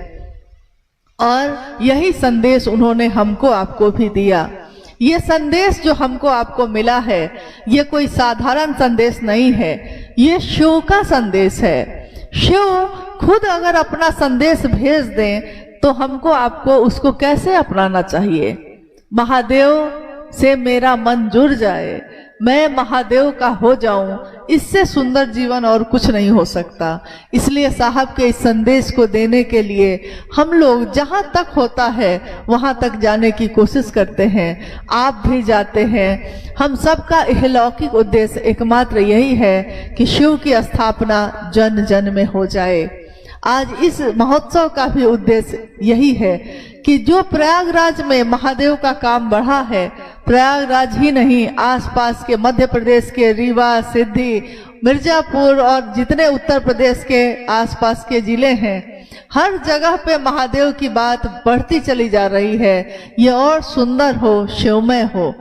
और यही संदेश उन्होंने हमको आपको भी दिया। ये संदेश जो हमको आपको मिला है, ये कोई साधारण संदेश नहीं है, ये शिव का संदेश है। शिव खुद अगर अपना संदेश भेज दें तो हमको आपको उसको कैसे अपनाना चाहिए। महादेव से मेरा मन जुड़ जाए, मैं महादेव का हो जाऊं, इससे सुंदर जीवन और कुछ नहीं हो सकता। इसलिए साहब के इस संदेश को देने के लिए हम लोग जहां तक होता है वहां तक जाने की कोशिश करते हैं, आप भी जाते हैं। हम सबका इहलौकिक उद्देश्य एकमात्र यही है कि शिव की स्थापना जन जन में हो जाए। आज इस महोत्सव का भी उद्देश्य यही है कि जो प्रयागराज में महादेव का काम बढ़ा है, प्रयागराज ही नहीं, आसपास के मध्य प्रदेश के रीवा, सिद्धि, मिर्जापुर और जितने उत्तर प्रदेश के आसपास के जिले हैं, हर जगह पे महादेव की बात बढ़ती चली जा रही है। ये और सुंदर हो, शिवमय हो।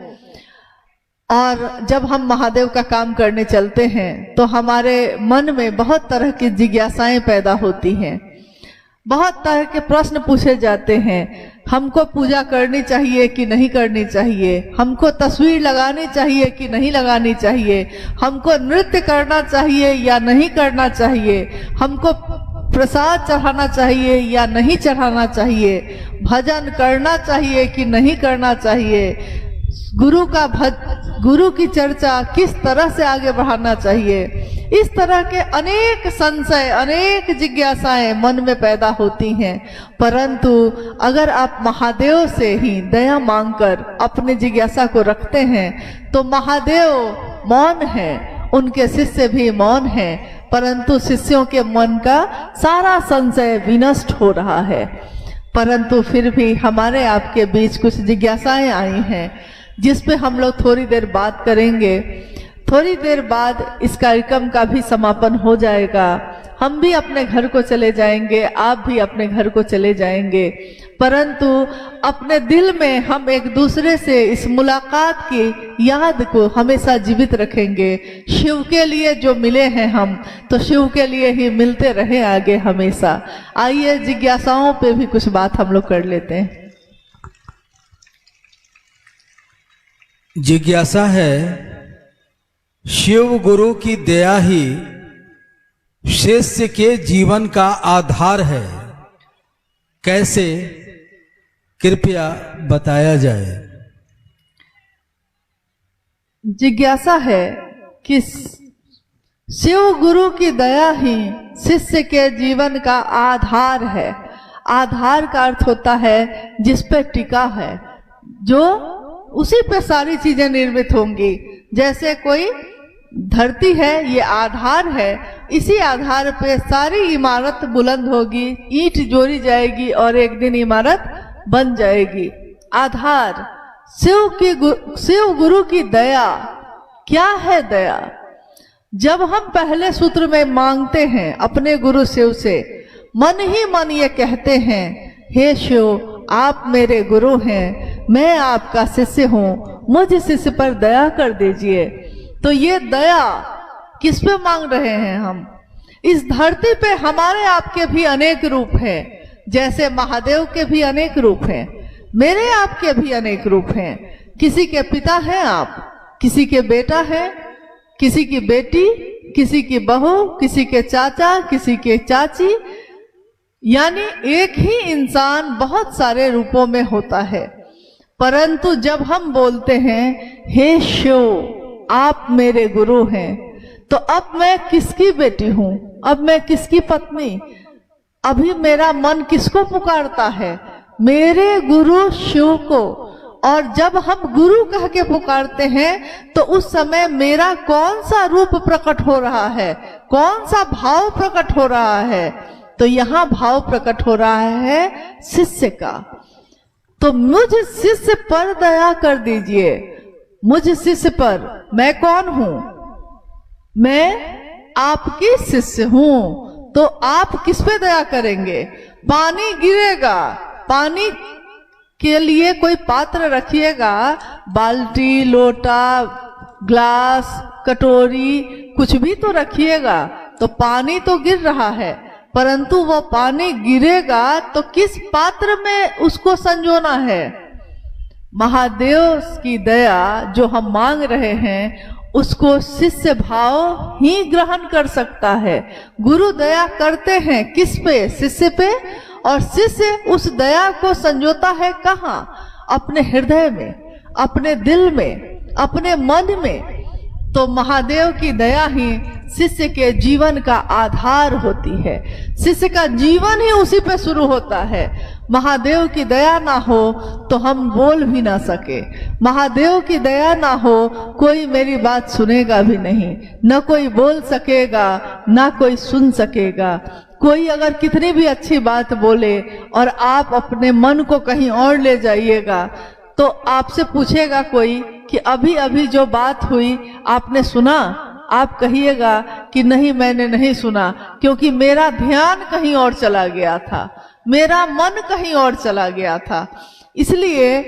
और जब हम महादेव का काम करने चलते हैं तो हमारे मन में बहुत तरह की जिज्ञासाएं पैदा होती हैं, बहुत तरह के प्रश्न पूछे जाते हैं। हमको पूजा करनी चाहिए कि नहीं करनी चाहिए, हमको तस्वीर लगानी चाहिए कि नहीं लगानी चाहिए, हमको नृत्य करना चाहिए या नहीं करना चाहिए, हमको प्रसाद चढ़ाना चाहिए या नहीं चढ़ाना चाहिए, भजन करना चाहिए कि नहीं करना चाहिए, गुरु की चर्चा किस तरह से आगे बढ़ाना चाहिए। इस तरह के अनेक संशय, अनेक जिज्ञासाएं मन में पैदा होती हैं। परंतु अगर आप महादेव से ही दया मांगकर अपनी जिज्ञासा को रखते हैं तो महादेव मौन है, उनके शिष्य भी मौन है, परंतु शिष्यों के मन का सारा संशय विनष्ट हो रहा है। परंतु फिर भी हमारे आपके बीच कुछ जिज्ञासाएं आई हैं जिस पे हम लोग थोड़ी देर बात करेंगे। थोड़ी देर बाद इस कार्यक्रम का भी समापन हो जाएगा, हम भी अपने घर को चले जाएंगे, आप भी अपने घर को चले जाएंगे। परंतु अपने दिल में हम एक दूसरे से इस मुलाकात की याद को हमेशा जीवित रखेंगे। शिव के लिए जो मिले हैं हम, तो शिव के लिए ही मिलते रहे आगे हमेशा। आइए जिज्ञासाओं पे भी कुछ बात हम लोग कर लेते हैं। जिज्ञासा है, शिव गुरु की दया ही शिष्य के जीवन का आधार है, कैसे कृपया बताया जाए। जिज्ञासा है कि शिव गुरु की दया ही शिष्य के जीवन का आधार है। आधार का अर्थ होता है जिस पे टिका है, जो उसी पे सारी चीजें निर्मित होंगी। जैसे कोई धरती है, ये आधार है, इसी आधार पे सारी इमारत बुलंद होगी, ईंट जोड़ी जाएगी और एक दिन इमारत बन जाएगी। आधार शिव गुरु की दया। क्या है दया? जब हम पहले सूत्र में मांगते हैं अपने गुरु शिव से, मन ही मन ये कहते हैं, हे शिव आप मेरे गुरु हैं, मैं आपका शिष्य हूँ, मुझ शिष्य पर दया कर दीजिए। तो ये दया किस पे मांग रहे हैं हम? इस धरती पे हमारे आपके भी अनेक रूप हैं, जैसे महादेव के भी अनेक रूप हैं, मेरे आपके भी अनेक रूप हैं। किसी के पिता हैं आप, किसी के बेटा है, किसी की बेटी, किसी की बहू, किसी के चाचा, किसी के चाची, यानी एक ही इंसान बहुत सारे रूपों में होता है। परंतु जब हम बोलते हैं हे शिव आप मेरे गुरु हैं, तो अब मैं किसकी बेटी हूं, अब मैं किसकी पत्नी, अभी मेरा मन किसको पुकारता है? मेरे गुरु शिव को। और जब हम गुरु कह के पुकारते हैं तो उस समय मेरा कौन सा रूप प्रकट हो रहा है, कौन सा भाव प्रकट हो रहा है? तो यहाँ भाव प्रकट हो रहा है शिष्य का। तो मुझ शिष्य पर दया कर दीजिए, मुझ शिष्य पर। मैं कौन हूं? मैं आपकी शिष्य हूं। तो आप किस पे दया करेंगे? पानी गिरेगा, पानी के लिए कोई पात्र रखिएगा, बाल्टी, लोटा, ग्लास, कटोरी, कुछ भी तो रखिएगा। तो पानी तो गिर रहा है, परंतु वो पानी गिरेगा तो किस पात्र में उसको संजोना है? महादेव की दया जो हम मांग रहे हैं उसको शिष्य भाव ही ग्रहण कर सकता है। गुरु दया करते हैं किस पे? शिष्य पे। और शिष्य उस दया को संजोता है कहाँ? अपने हृदय में, अपने दिल में, अपने मन में। तो महादेव की दया ही शिष्य के जीवन का आधार होती है। शिष्य का जीवन ही उसी पे शुरू होता है। महादेव की दया ना हो तो हम बोल भी ना सके, महादेव की दया ना हो कोई मेरी बात सुनेगा भी नहीं, न कोई बोल सकेगा ना कोई सुन सकेगा। कोई अगर कितनी भी अच्छी बात बोले और आप अपने मन को कहीं और ले जाइएगा तो आपसे पूछेगा कोई कि अभी अभी जो बात हुई आपने सुना? आप कहिएगा कि नहीं मैंने नहीं सुना, क्योंकि मेरा ध्यान कहीं और चला गया था, मेरा मन कहीं और चला गया था। इसलिए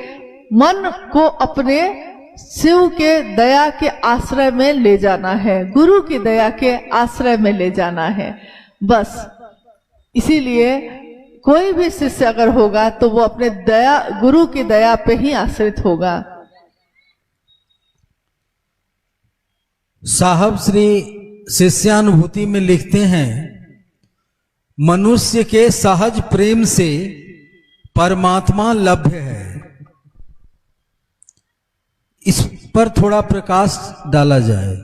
मन को अपने शिव के दया के आश्रय में ले जाना है, गुरु की दया के आश्रय में ले जाना है बस। इसीलिए कोई भी शिष्य अगर होगा तो वो अपने दया, गुरु की दया पे ही आश्रित होगा। साहब श्री शिष्यानुभूति में लिखते हैं, मनुष्य के सहज प्रेम से परमात्मा लभ्य है। इस पर थोड़ा प्रकाश डाला जाए।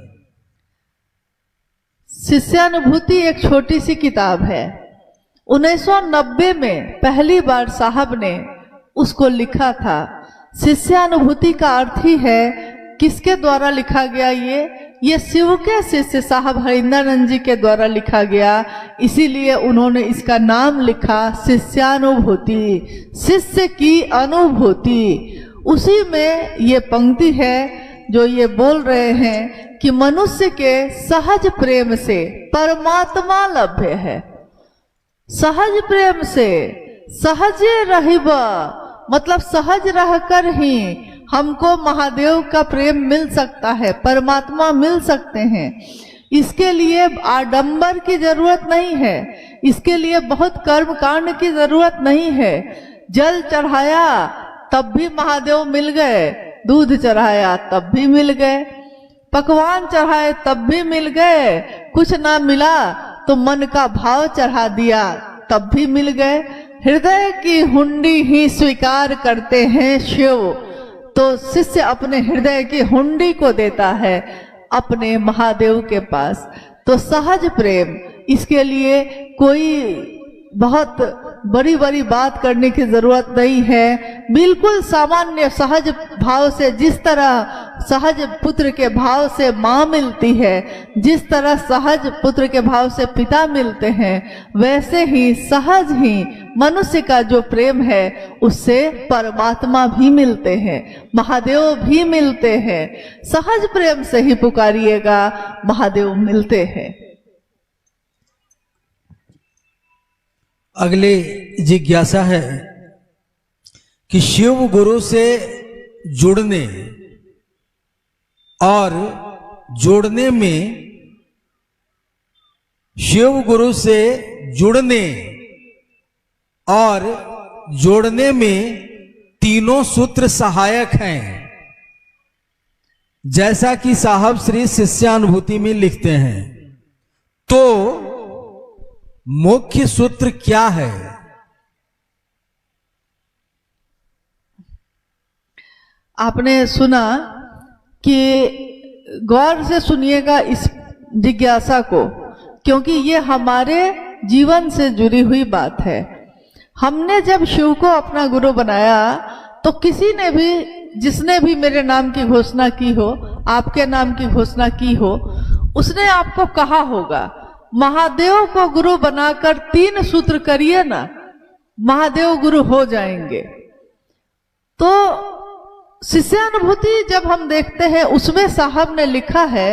शिष्यानुभूति एक छोटी सी किताब है। 1990 में पहली बार साहब ने उसको लिखा था। शिष्यानुभूति का अर्थ ही है किसके द्वारा लिखा गया? ये शिव के शिष्य साहब हरिंदरानंद जी के द्वारा लिखा गया, इसीलिए उन्होंने इसका नाम लिखा शिष्यानुभूति, शिष्य की अनुभूति। उसी में ये पंक्ति है जो ये बोल रहे हैं कि मनुष्य के सहज प्रेम से परमात्मा लभ्य है। सहज प्रेम से, सहजे रहिबा मतलब सहज रहकर ही हमको महादेव का प्रेम मिल सकता है, परमात्मा मिल सकते हैं। इसके लिए आडंबर की जरूरत नहीं है, इसके लिए बहुत कर्म कांड की जरूरत नहीं है। जल चढ़ाया तब भी महादेव मिल गए, दूध चढ़ाया तब भी मिल गए, पकवान चढ़ाए तब भी मिल गए, कुछ ना मिला तो मन का भाव चढ़ा दिया तब भी मिल गए। हृदय की हुंडी ही स्वीकार करते हैं शिव। तो शिष्य अपने हृदय की हुंडी को देता है अपने महादेव के पास। तो सहज प्रेम, इसके लिए कोई बहुत बड़ी बड़ी बात करने की जरूरत नहीं है। बिल्कुल सामान्य सहज भाव से, जिस तरह सहज पुत्र के भाव से माँ मिलती है, जिस तरह सहज पुत्र के भाव से पिता मिलते हैं, वैसे ही सहज ही मनुष्य का जो प्रेम है उससे परमात्मा भी मिलते हैं, महादेव भी मिलते हैं। सहज प्रेम से ही पुकारिएगा, महादेव मिलते हैं। अगले जिज्ञासा है कि शिव गुरु से जुड़ने और जोड़ने में, शिव गुरु से जुड़ने और जोड़ने में तीनों सूत्र सहायक हैं, जैसा कि साहब श्री शिष्यानुभूति में लिखते हैं। तो मुख्य सूत्र क्या है? आपने सुना कि गौर से सुनिएगा इस जिज्ञासा को, क्योंकि ये हमारे जीवन से जुड़ी हुई बात है। हमने जब शिव को अपना गुरु बनाया तो किसी ने भी, जिसने भी मेरे नाम की घोषणा की हो, आपके नाम की घोषणा की हो, उसने आपको कहा होगा महादेव को गुरु बनाकर 3 सूत्र करिए ना, महादेव गुरु हो जाएंगे। तो शिष्यानुभूति जब हम देखते हैं उसमें साहब ने लिखा है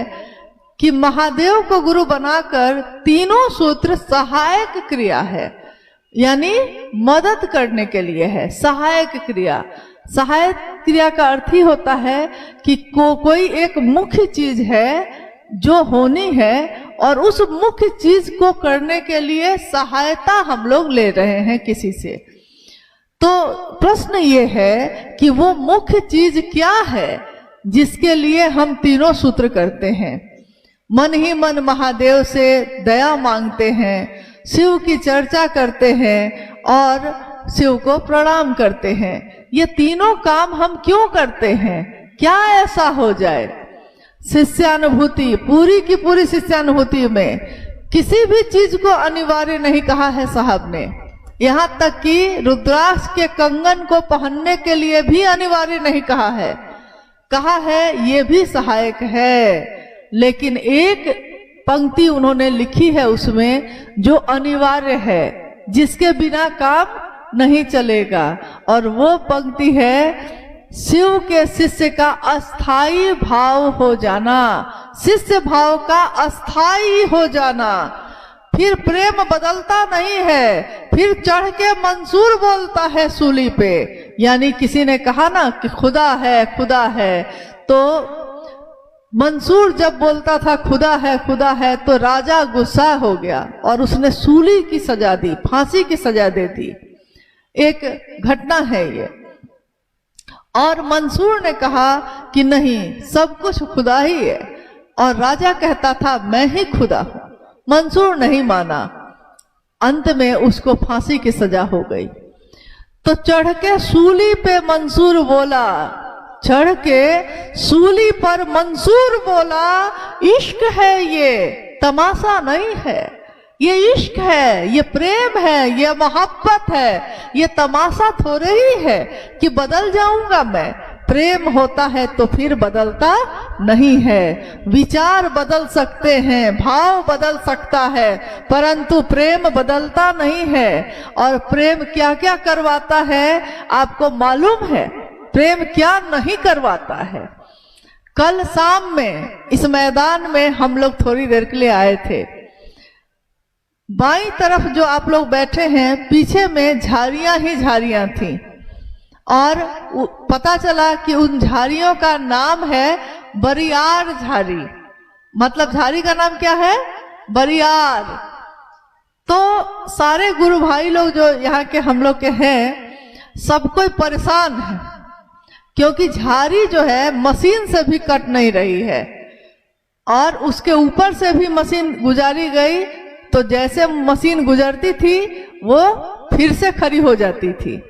कि महादेव को गुरु बनाकर तीनों सूत्र सहायक क्रिया है, यानी मदद करने के लिए है। सहायक क्रिया, सहायक क्रिया का अर्थ ही होता है कि कोई एक मुख्य चीज है जो होनी है और उस मुख्य चीज को करने के लिए सहायता हम लोग ले रहे हैं किसी से। तो प्रश्न ये है कि वो मुख्य चीज क्या है जिसके लिए हम तीनों सूत्र करते हैं। मन ही मन महादेव से दया मांगते हैं, शिव की चर्चा करते हैं और शिव को प्रणाम करते हैं। ये तीनों काम हम क्यों करते हैं? क्या ऐसा हो जाए? शिष्यानुभूति, पूरी की पूरी शिष्यानुभूति में किसी भी चीज को अनिवार्य नहीं कहा है साहब ने। यहाँ तक कि रुद्राक्ष के कंगन को पहनने के लिए भी अनिवार्य नहीं कहा है। कहा है ये भी सहायक है, लेकिन एक पंक्ति उन्होंने लिखी है उसमें जो अनिवार्य है, जिसके बिना काम नहीं चलेगा, और वो पंक्ति है शिव के शिष्य का अस्थाई भाव हो जाना, शिष्य भाव का अस्थाई हो जाना। फिर प्रेम बदलता नहीं है, फिर चढ़ के मंसूर बोलता है सूली पे। यानी किसी ने कहा ना कि खुदा है खुदा है, तो मंसूर जब बोलता था खुदा है, तो राजा गुस्सा हो गया और उसने सूली की सजा दी, फांसी की सजा दे दी। एक घटना है ये। और मंसूर ने कहा कि नहीं, सब कुछ खुदा ही है, और राजा कहता था मैं ही खुदा हूं। मंसूर नहीं माना, अंत में उसको फांसी की सजा हो गई। तो चढ़ के सूली पे मंसूर बोला, चढ़ के सूली पर मंसूर बोला, इश्क है ये, तमाशा नहीं है, ये इश्क है, ये प्रेम है, ये मोहब्बत है, ये तमाशा थोड़े ही है कि बदल जाऊंगा मैं। प्रेम होता है तो फिर बदलता नहीं है। विचार बदल सकते हैं, भाव बदल सकता है, परंतु प्रेम बदलता नहीं है। और प्रेम क्या क्या करवाता है आपको मालूम है? प्रेम क्या नहीं करवाता है? कल शाम में इस मैदान में हम लोग थोड़ी देर के लिए आए थे। बाईं तरफ जो आप लोग बैठे हैं, पीछे में झाड़ियां ही झाड़ियां थी, और पता चला कि उन झाड़ियों का नाम है बरियार झाड़ी। मतलब झाड़ी का नाम क्या है? बरियार। तो सारे गुरु भाई लोग जो यहाँ के हम लोग के हैं, सब कोई परेशान है, क्योंकि झाड़ी जो है मशीन से भी कट नहीं रही है, और उसके ऊपर से भी मशीन गुजारी गई, तो जैसे मशीन गुजरती थी वो फिर से खड़ी हो जाती थी।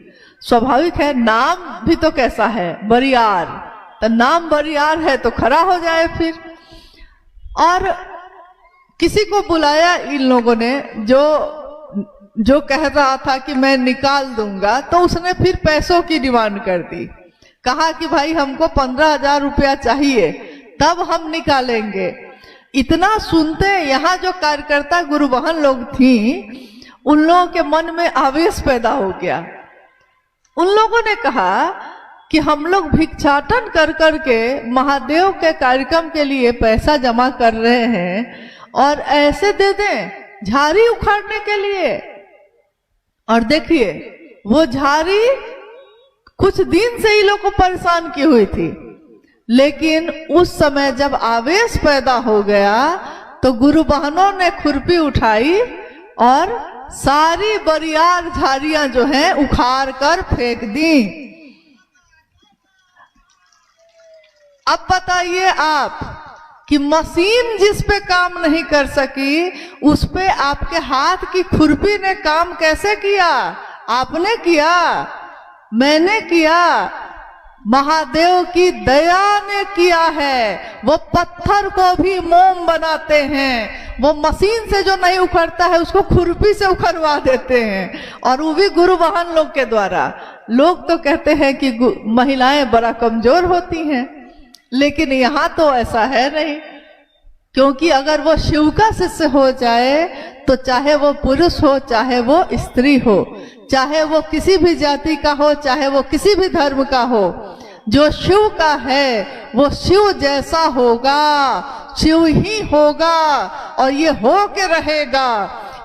स्वाभाविक है, नाम भी तो कैसा है, बरियार, तो नाम बरियार है तो खड़ा हो जाए फिर। और किसी को बुलाया इन लोगों ने जो कह रहा था कि मैं निकाल दूंगा, तो उसने फिर पैसों की डिमांड कर दी। कहा कि भाई हमको 15,000 रुपया चाहिए, तब हम निकालेंगे। इतना सुनते यहाँ जो कार्यकर्ता गुरु बहन लोग थी, उन लोगों के मन में आवेश पैदा हो गया। उन लोगों ने कहा कि हम लोग भिक्षाटन कर करके महादेव के कार्यक्रम के लिए पैसा जमा कर रहे हैं, और ऐसे दे दें झाड़ी उखाड़ने के लिए। और देखिए वो झारी कुछ दिन से ही लोग को परेशान की हुई थी, लेकिन उस समय जब आवेश पैदा हो गया तो गुरु बहनों ने खुरपी उठाई और सारी बरियार झाड़ियां जो हैं उखाड़ कर फेंक दी। अब बताइए आप कि मशीन जिस पे काम नहीं कर सकी उस पे आपके हाथ की खुरपी ने काम कैसे किया? आपने किया, मैंने किया, महादेव की दया ने किया है। वो पत्थर को भी मोम बनाते हैं, वो मशीन से जो नहीं उखड़ता है उसको खुरपी से उखड़वा देते हैं, और वो भी गुरु वाहन लोग के द्वारा। लोग तो कहते हैं कि महिलाएं बड़ा कमजोर होती हैं, लेकिन यहाँ तो ऐसा है नहीं, क्योंकि अगर वो शिव का शिष्य हो जाए तो चाहे वो पुरुष हो चाहे वो स्त्री हो, चाहे वो किसी भी जाति का हो चाहे वो किसी भी धर्म का हो, जो शिव का है वो शिव जैसा होगा, शिव ही होगा और ये हो के रहेगा।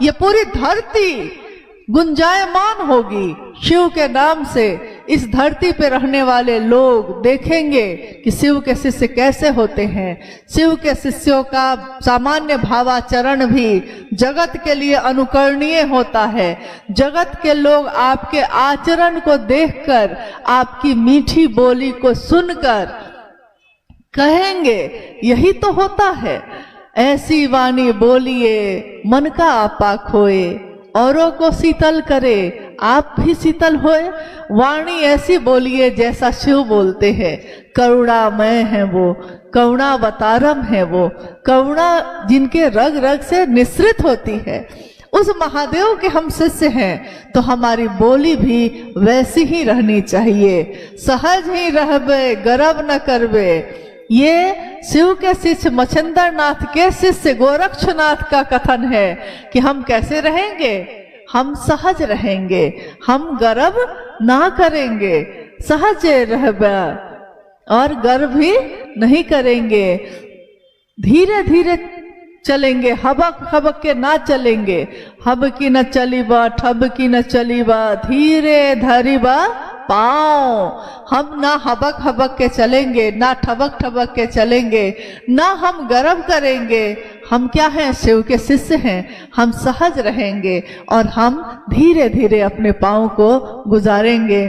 ये पूरी धरती गुंजायमान होगी शिव के नाम से। इस धरती पे रहने वाले लोग देखेंगे कि शिव के शिष्य कैसे होते हैं। शिव के शिष्यों का सामान्य भावाचरण भी जगत के लिए अनुकरणीय होता है। जगत के लोग आपके आचरण को देखकर, आपकी मीठी बोली को सुनकर कहेंगे यही तो होता है। ऐसी वाणी बोलिए मन का आपा खोए, औरों को शीतल करे आप भी शीतल होए। वाणी ऐसी बोलिए जैसा शिव बोलते हैं। करुणामय है वो, करुणावतारम है वो, करुणा जिनके रग रग से निश्रित होती है। उस महादेव के हम शिष्य हैं तो हमारी बोली भी वैसी ही रहनी चाहिए। सहज ही रहबे गर्व न करबे, ये शिव के शिष्य मच्छिंद्र नाथ के शिष्य गोरक्षनाथ का कथन है कि हम कैसे रहेंगे, हम सहज रहेंगे, हम गर्व ना करेंगे, सहज रहबे और गर्व भी नहीं करेंगे। धीरे धीरे चलेंगे, हबक हबक के ना चलेंगे। हब की न चलीबा ठब की न चलीबा, धीरे धरीबा पाँव। हम ना हबक हबक के चलेंगे, ना ठबक ठबक के चलेंगे, ना हम गर्व करेंगे। हम क्या हैं? शिव के शिष्य हैं। हम सहज रहेंगे और हम धीरे धीरे अपने पाँव को गुजारेंगे।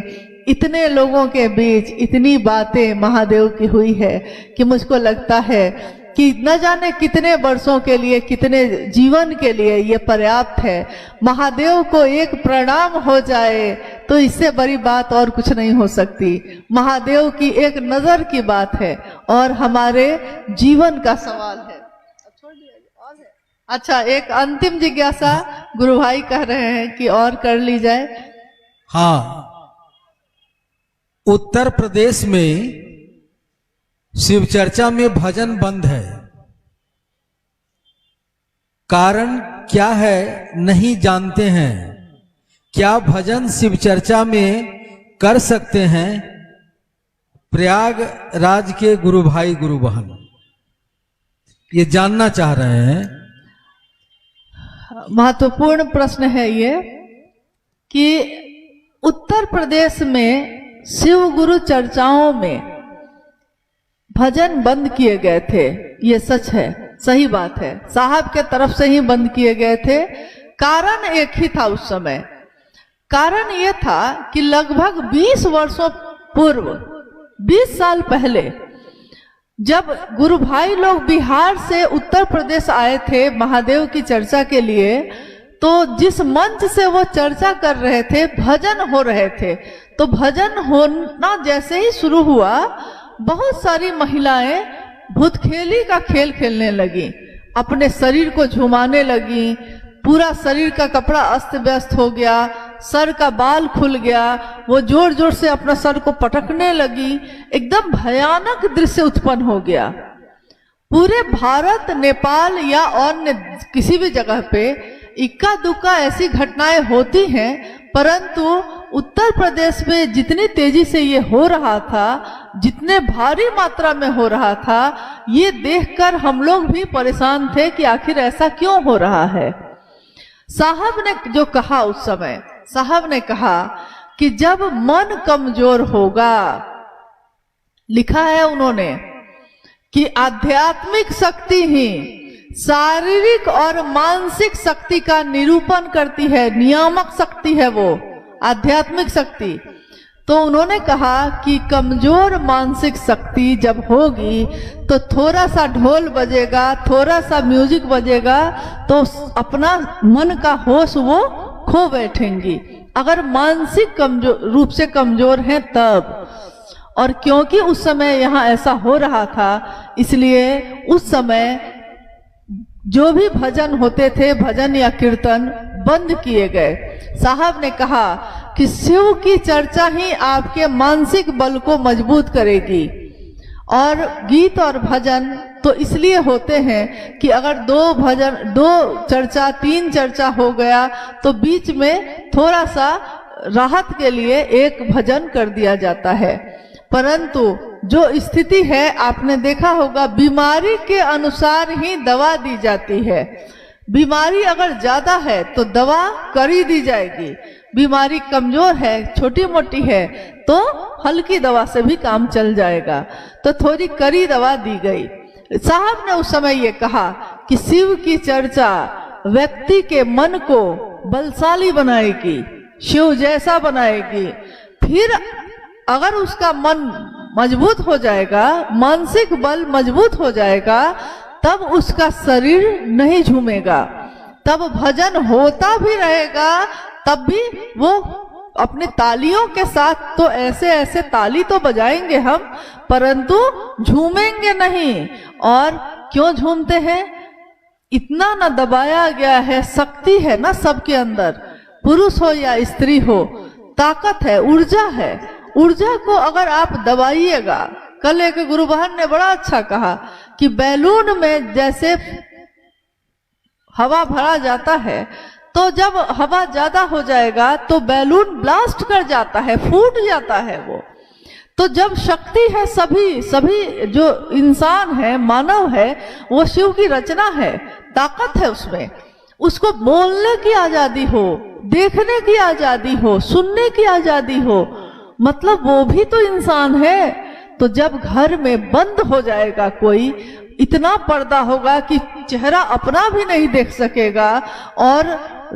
इतने लोगों के बीच इतनी बातें महादेव की हुई है कि मुझको लगता है कि न जाने कितने वर्षों के लिए, कितने जीवन के लिए ये पर्याप्त है। महादेव को एक प्रणाम हो जाए तो इससे बड़ी बात और कुछ नहीं हो सकती। महादेव की एक नजर की बात है और हमारे जीवन का सवाल है। अच्छा, एक अंतिम जिज्ञासा गुरु भाई कह रहे हैं कि और कर ली जाए। हाँ, उत्तर प्रदेश में शिव चर्चा में भजन बंद है। कारण क्या है नहीं जानते हैं। क्या भजन शिव चर्चा में कर सकते हैं? प्रयागराज के गुरु भाई गुरु बहन ये जानना चाह रहे हैं। महत्वपूर्ण प्रश्न है ये कि उत्तर प्रदेश में शिव गुरु चर्चाओं में भजन बंद किए गए थे। ये सच है, सही बात है, साहब के तरफ से ही बंद किए गए थे। कारण एक ही था उस समय। कारण ये था कि लगभग 20 वर्षों पूर्व, 20 साल पहले, जब गुरु भाई लोग बिहार से उत्तर प्रदेश आए थे महादेव की चर्चा के लिए, तो जिस मंच से वो चर्चा कर रहे थे भजन हो रहे थे। तो भजन होना जैसे ही शुरू हुआ, बहुत सारी महिलाएं भूतखेली का खेल खेलने लगी, अपने शरीर को झुमाने लगी। पूरा शरीर का कपड़ा अस्त व्यस्त हो गया, सर का बाल खुल गया, वो जोर जोर से अपना सर को पटकने लगी। एकदम भयानक दृश्य उत्पन्न हो गया। पूरे भारत, नेपाल या अन्य किसी भी जगह पे इक्का दुक्का ऐसी घटनाएं होती हैं, परंतु उत्तर प्रदेश में जितनी तेजी से ये हो रहा था, जितने भारी मात्रा में हो रहा था, ये देखकर हम लोग भी परेशान थे कि आखिर ऐसा क्यों हो रहा है। साहब ने जो कहा उस समय, साहब ने कहा कि जब मन कमजोर होगा, लिखा है उन्होंने कि आध्यात्मिक शक्ति ही शारीरिक और मानसिक शक्ति का निरूपण करती है, नियामक शक्ति है वो आध्यात्मिक शक्ति। तो उन्होंने कहा कि कमजोर मानसिक शक्ति जब होगी तो थोड़ा सा ढोल बजेगा, थोड़ा सा म्यूजिक बजेगा तो अपना मन का होश वो खो बैठेंगी, अगर मानसिक रूप से कमजोर हैं तब। और क्योंकि उस समय यहाँ ऐसा हो रहा था, इसलिए उस समय जो भी भजन होते थे, भजन या कीर्तन बंद किए गए। साहब ने कहा कि शिव की चर्चा ही आपके मानसिक बल को मजबूत करेगी। और गीत और भजन तो इसलिए होते हैं कि अगर दो चर्चा 3 चर्चा हो गया तो बीच में थोड़ा सा राहत के लिए एक भजन कर दिया जाता है। परंतु जो स्थिति है, आपने देखा होगा, बीमारी के अनुसार ही दवा दी जाती है। बीमारी अगर ज्यादा है तो दवा करी दी जाएगी, बीमारी कमजोर है, छोटी मोटी है तो हल्की दवा से भी काम चल जाएगा, तो थोड़ी कड़ी दवा दी गई। साहब ने उस समय ये कहा कि शिव की चर्चा व्यक्ति के मन को बलशाली बनाएगी, शिव जैसा बनाएगी। फिर अगर उसका मन मजबूत हो जाएगा, मानसिक बल मजबूत हो जाएगा, तब उसका शरीर नहीं झूमेगा, तब भजन होता भी रहेगा, तब भी वो अपने तालियों के साथ तो ऐसे ऐसे ताली तो बजाएंगे हम, परंतु झूमेंगे नहीं। और क्यों झूमते हैं? इतना न दबाया गया है, शक्ति है ना सबके अंदर, पुरुष हो या स्त्री हो, ताकत है, ऊर्जा है। ऊर्जा को अगर आप दबाइएगा, कल एक गुरु बहन ने बड़ा अच्छा कहा कि बैलून में जैसे हवा भरा जाता है तो जब हवा ज्यादा हो जाएगा तो बैलून ब्लास्ट कर जाता है, फूट जाता है वो। तो जब शक्ति है, सभी जो इंसान है, मानव है, वो शिव की रचना है, ताकत है उसमें। उसको बोलने की आजादी हो, देखने की आजादी हो, सुनने की आजादी हो, मतलब वो भी तो इंसान है। तो जब घर में बंद हो जाएगा कोई, इतना पर्दा होगा कि चेहरा अपना भी नहीं देख सकेगा और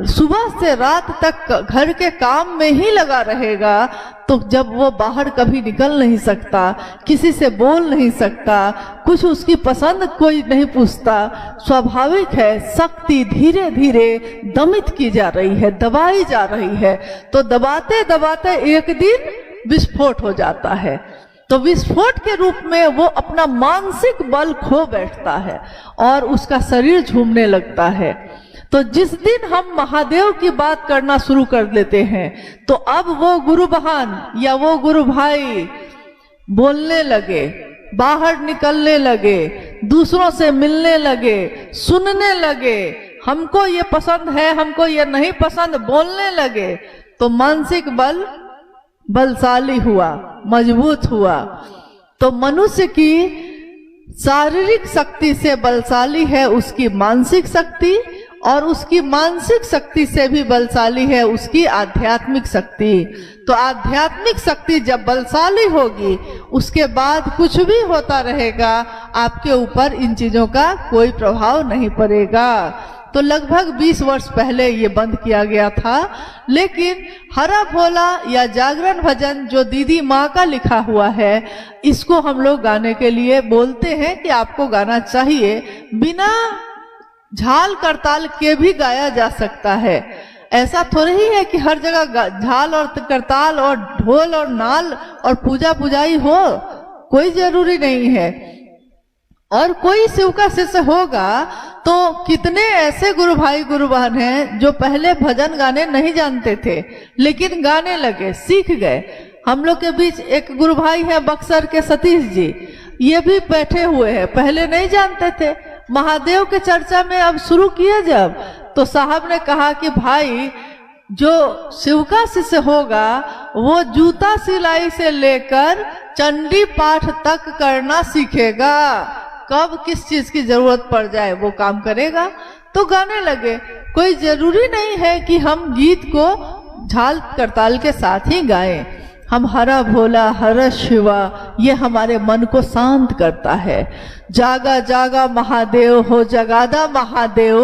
सुबह से रात तक घर के काम में ही लगा रहेगा, तो जब वो बाहर कभी निकल नहीं सकता, किसी से बोल नहीं सकता, कुछ उसकी पसंद कोई नहीं पूछता, स्वाभाविक है शक्ति धीरे धीरे दमित की जा रही है, दबाई जा रही है। तो दबाते दबाते एक दिन विस्फोट हो जाता है। तो विस्फोट के रूप में वो अपना मानसिक बल खो बैठता है और उसका शरीर झूमने लगता है। तो जिस दिन हम महादेव की बात करना शुरू कर देते हैं, तो अब वो गुरु बहन या वो गुरु भाई बोलने लगे, बाहर निकलने लगे, दूसरों से मिलने लगे, सुनने लगे, हमको ये पसंद है, हमको ये नहीं पसंद, बोलने लगे, तो मानसिक बल बलशाली हुआ, मजबूत हुआ। तो मनुष्य की शारीरिक शक्ति से बलशाली है उसकी मानसिक शक्ति, और उसकी मानसिक शक्ति से भी बलशाली है उसकी आध्यात्मिक शक्ति। तो आध्यात्मिक शक्ति जब बलशाली होगी, उसके बाद कुछ भी होता रहेगा, आपके ऊपर इन चीजों का कोई प्रभाव नहीं पड़ेगा। तो लगभग 20 वर्ष पहले ये बंद किया गया था, लेकिन हरा भोला या जागरण भजन जो दीदी माँ का लिखा हुआ है, इसको हम लोग गाने के लिए बोलते हैं कि आपको गाना चाहिए। बिना झाल करताल के भी गाया जा सकता है, ऐसा थोड़ा ही है कि हर जगह झाल और करताल और ढोल और नाल और पूजा पुजाई हो, कोई जरूरी नहीं है। और कोई शिव का शिष्य होगा तो कितने ऐसे गुरु भाई गुरु बहन हैं जो पहले भजन गाने नहीं जानते थे, लेकिन गाने लगे, सीख गए। हम लोग के बीच एक गुरु भाई है बक्सर के सतीश जी, ये भी बैठे हुए हैं, पहले नहीं जानते थे। महादेव के चर्चा में अब शुरू किया जब, तो साहब ने कहा कि भाई जो शिव का शिष्य होगा वो जूता सिलाई से लेकर चंडी पाठ तक करना सीखेगा, कब किस चीज की जरूरत पड़ जाए वो काम करेगा। तो गाने लगे, कोई जरूरी नहीं है कि हम गीत को झाल करताल के साथ ही गाएं। हम हरा भोला हर शिवा, ये हमारे मन को शांत करता है। जागा जागा महादेव हो जगादा महादेव,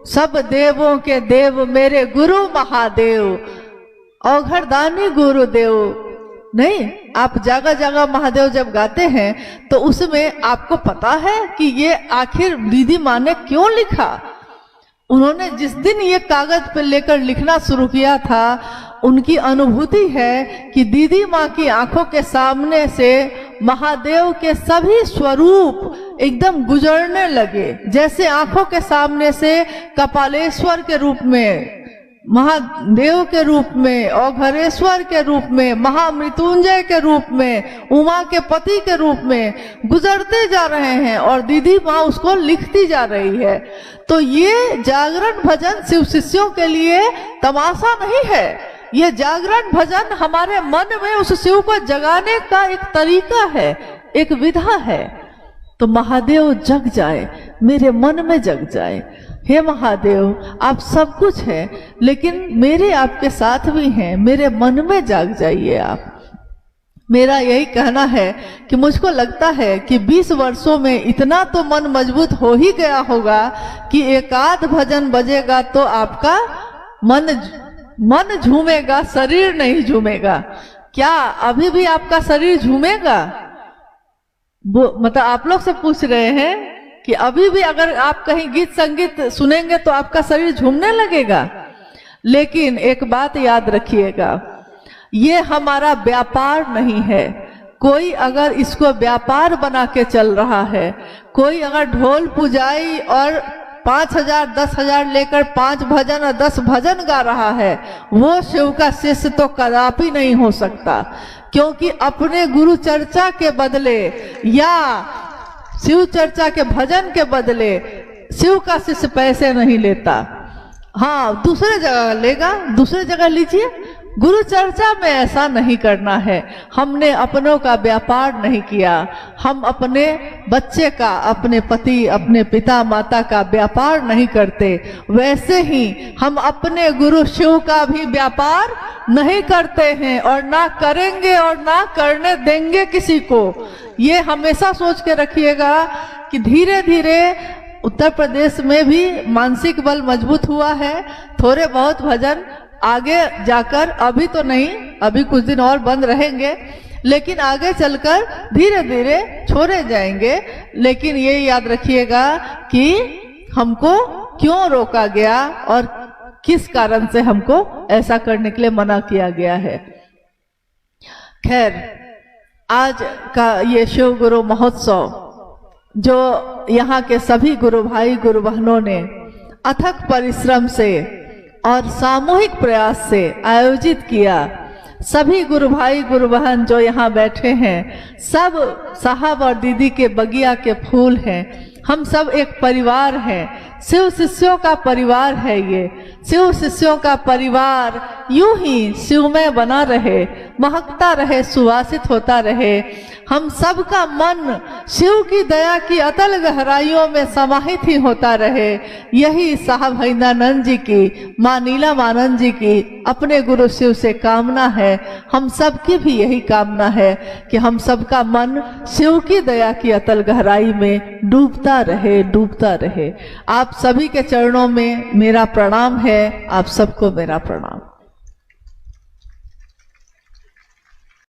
सब देवों के देव मेरे गुरु महादेव, औघड़दानी गुरुदेव। नहीं, आप जागा जागा महादेव जब गाते हैं तो उसमें आपको पता है कि ये आखिर दीदी माँ ने क्यों लिखा। उन्होंने जिस दिन ये कागज पे लेकर लिखना शुरू किया था, उनकी अनुभूति है कि दीदी माँ की आंखों के सामने से महादेव के सभी स्वरूप एकदम गुजरने लगे। जैसे आंखों के सामने से कपालेश्वर के रूप में, महादेव के रूप में, औघरेश्वर के रूप में, महामृत्युंजय के रूप में, उमा के पति के रूप में गुजरते जा रहे हैं और दीदी माँ उसको लिखती जा रही है। तो ये जागरण भजन शिव शिष्यों के लिए तमाशा नहीं है, ये जागरण भजन हमारे मन में उस शिव को जगाने का एक तरीका है, एक विधा है। तो महादेव जग जाए, मेरे मन में जग जाए। हे महादेव, आप सब कुछ है, लेकिन मेरे आपके साथ भी हैं, मेरे मन में जाग जाइए आप। मेरा यही कहना है कि मुझको लगता है कि 20 वर्षों में इतना तो मन मजबूत हो ही गया होगा कि एकाध भजन बजेगा तो आपका मन झूमेगा, शरीर नहीं झूमेगा। क्या अभी भी आपका शरीर झूमेगा? मतलब आप लोग से पूछ रहे हैं कि अभी भी अगर आप कहीं गीत संगीत सुनेंगे तो आपका शरीर झूमने लगेगा। लेकिन एक बात याद रखिएगा, ये हमारा व्यापार नहीं है। कोई अगर इसको व्यापार बना के चल रहा है, कोई अगर ढोल पुजाई और 5,000 10,000 लेकर 5 भजन और 10 भजन गा रहा है, वो शिव का शिष्य तो कदापि नहीं हो सकता। क्योंकि अपने गुरु चर्चा के बदले या शिव चर्चा के भजन के बदले शिव का शिष्य पैसे नहीं लेता। हाँ, दूसरे जगह लेगा, दूसरे जगह लीजिए। गुरु चर्चा में ऐसा नहीं करना है। हमने अपनों का व्यापार नहीं किया, हम अपने बच्चे का, अपने पति, अपने पिता माता का व्यापार नहीं करते। वैसे ही हम अपने गुरु शिव का भी व्यापार नहीं करते हैं और ना करेंगे और ना करने देंगे किसी को। ये हमेशा सोच के रखिएगा कि धीरे धीरे उत्तर प्रदेश में भी मानसिक बल मजबूत हुआ है। थोड़े बहुत भजन आगे जाकर, अभी तो नहीं, अभी कुछ दिन और बंद रहेंगे, लेकिन आगे चलकर धीरे धीरे छोड़े जाएंगे। लेकिन ये याद रखिएगा कि हमको क्यों रोका गया और किस कारण से हमको ऐसा करने के लिए मना किया गया है। खैर, आज का ये शिव गुरु महोत्सव जो यहाँ के सभी गुरु भाई गुरु बहनों ने अथक परिश्रम से और सामूहिक प्रयास से आयोजित किया, सभी गुरु भाई गुरु बहन जो यहाँ बैठे हैं, सब साहब और दीदी के बगिया के फूल हैं। हम सब एक परिवार हैं, शिव शिष्यों का परिवार है। ये शिव शिष्यों का परिवार यूं ही शिवमय बना रहे, महकता रहे, सुवासित होता रहे। हम सब का मन शिव की दया की अतल गहराइयों में समाहित ही होता रहे। यही साहब हिंदानंद जी की, माँ नीलमानंद जी की अपने गुरु शिव से कामना है। हम सब की भी यही कामना है कि हम सबका मन शिव की दया की अतल गहराई में डूबता रहे, डूबता रहे। आप सभी के चरणों में मेरा प्रणाम है, आप सबको मेरा प्रणाम।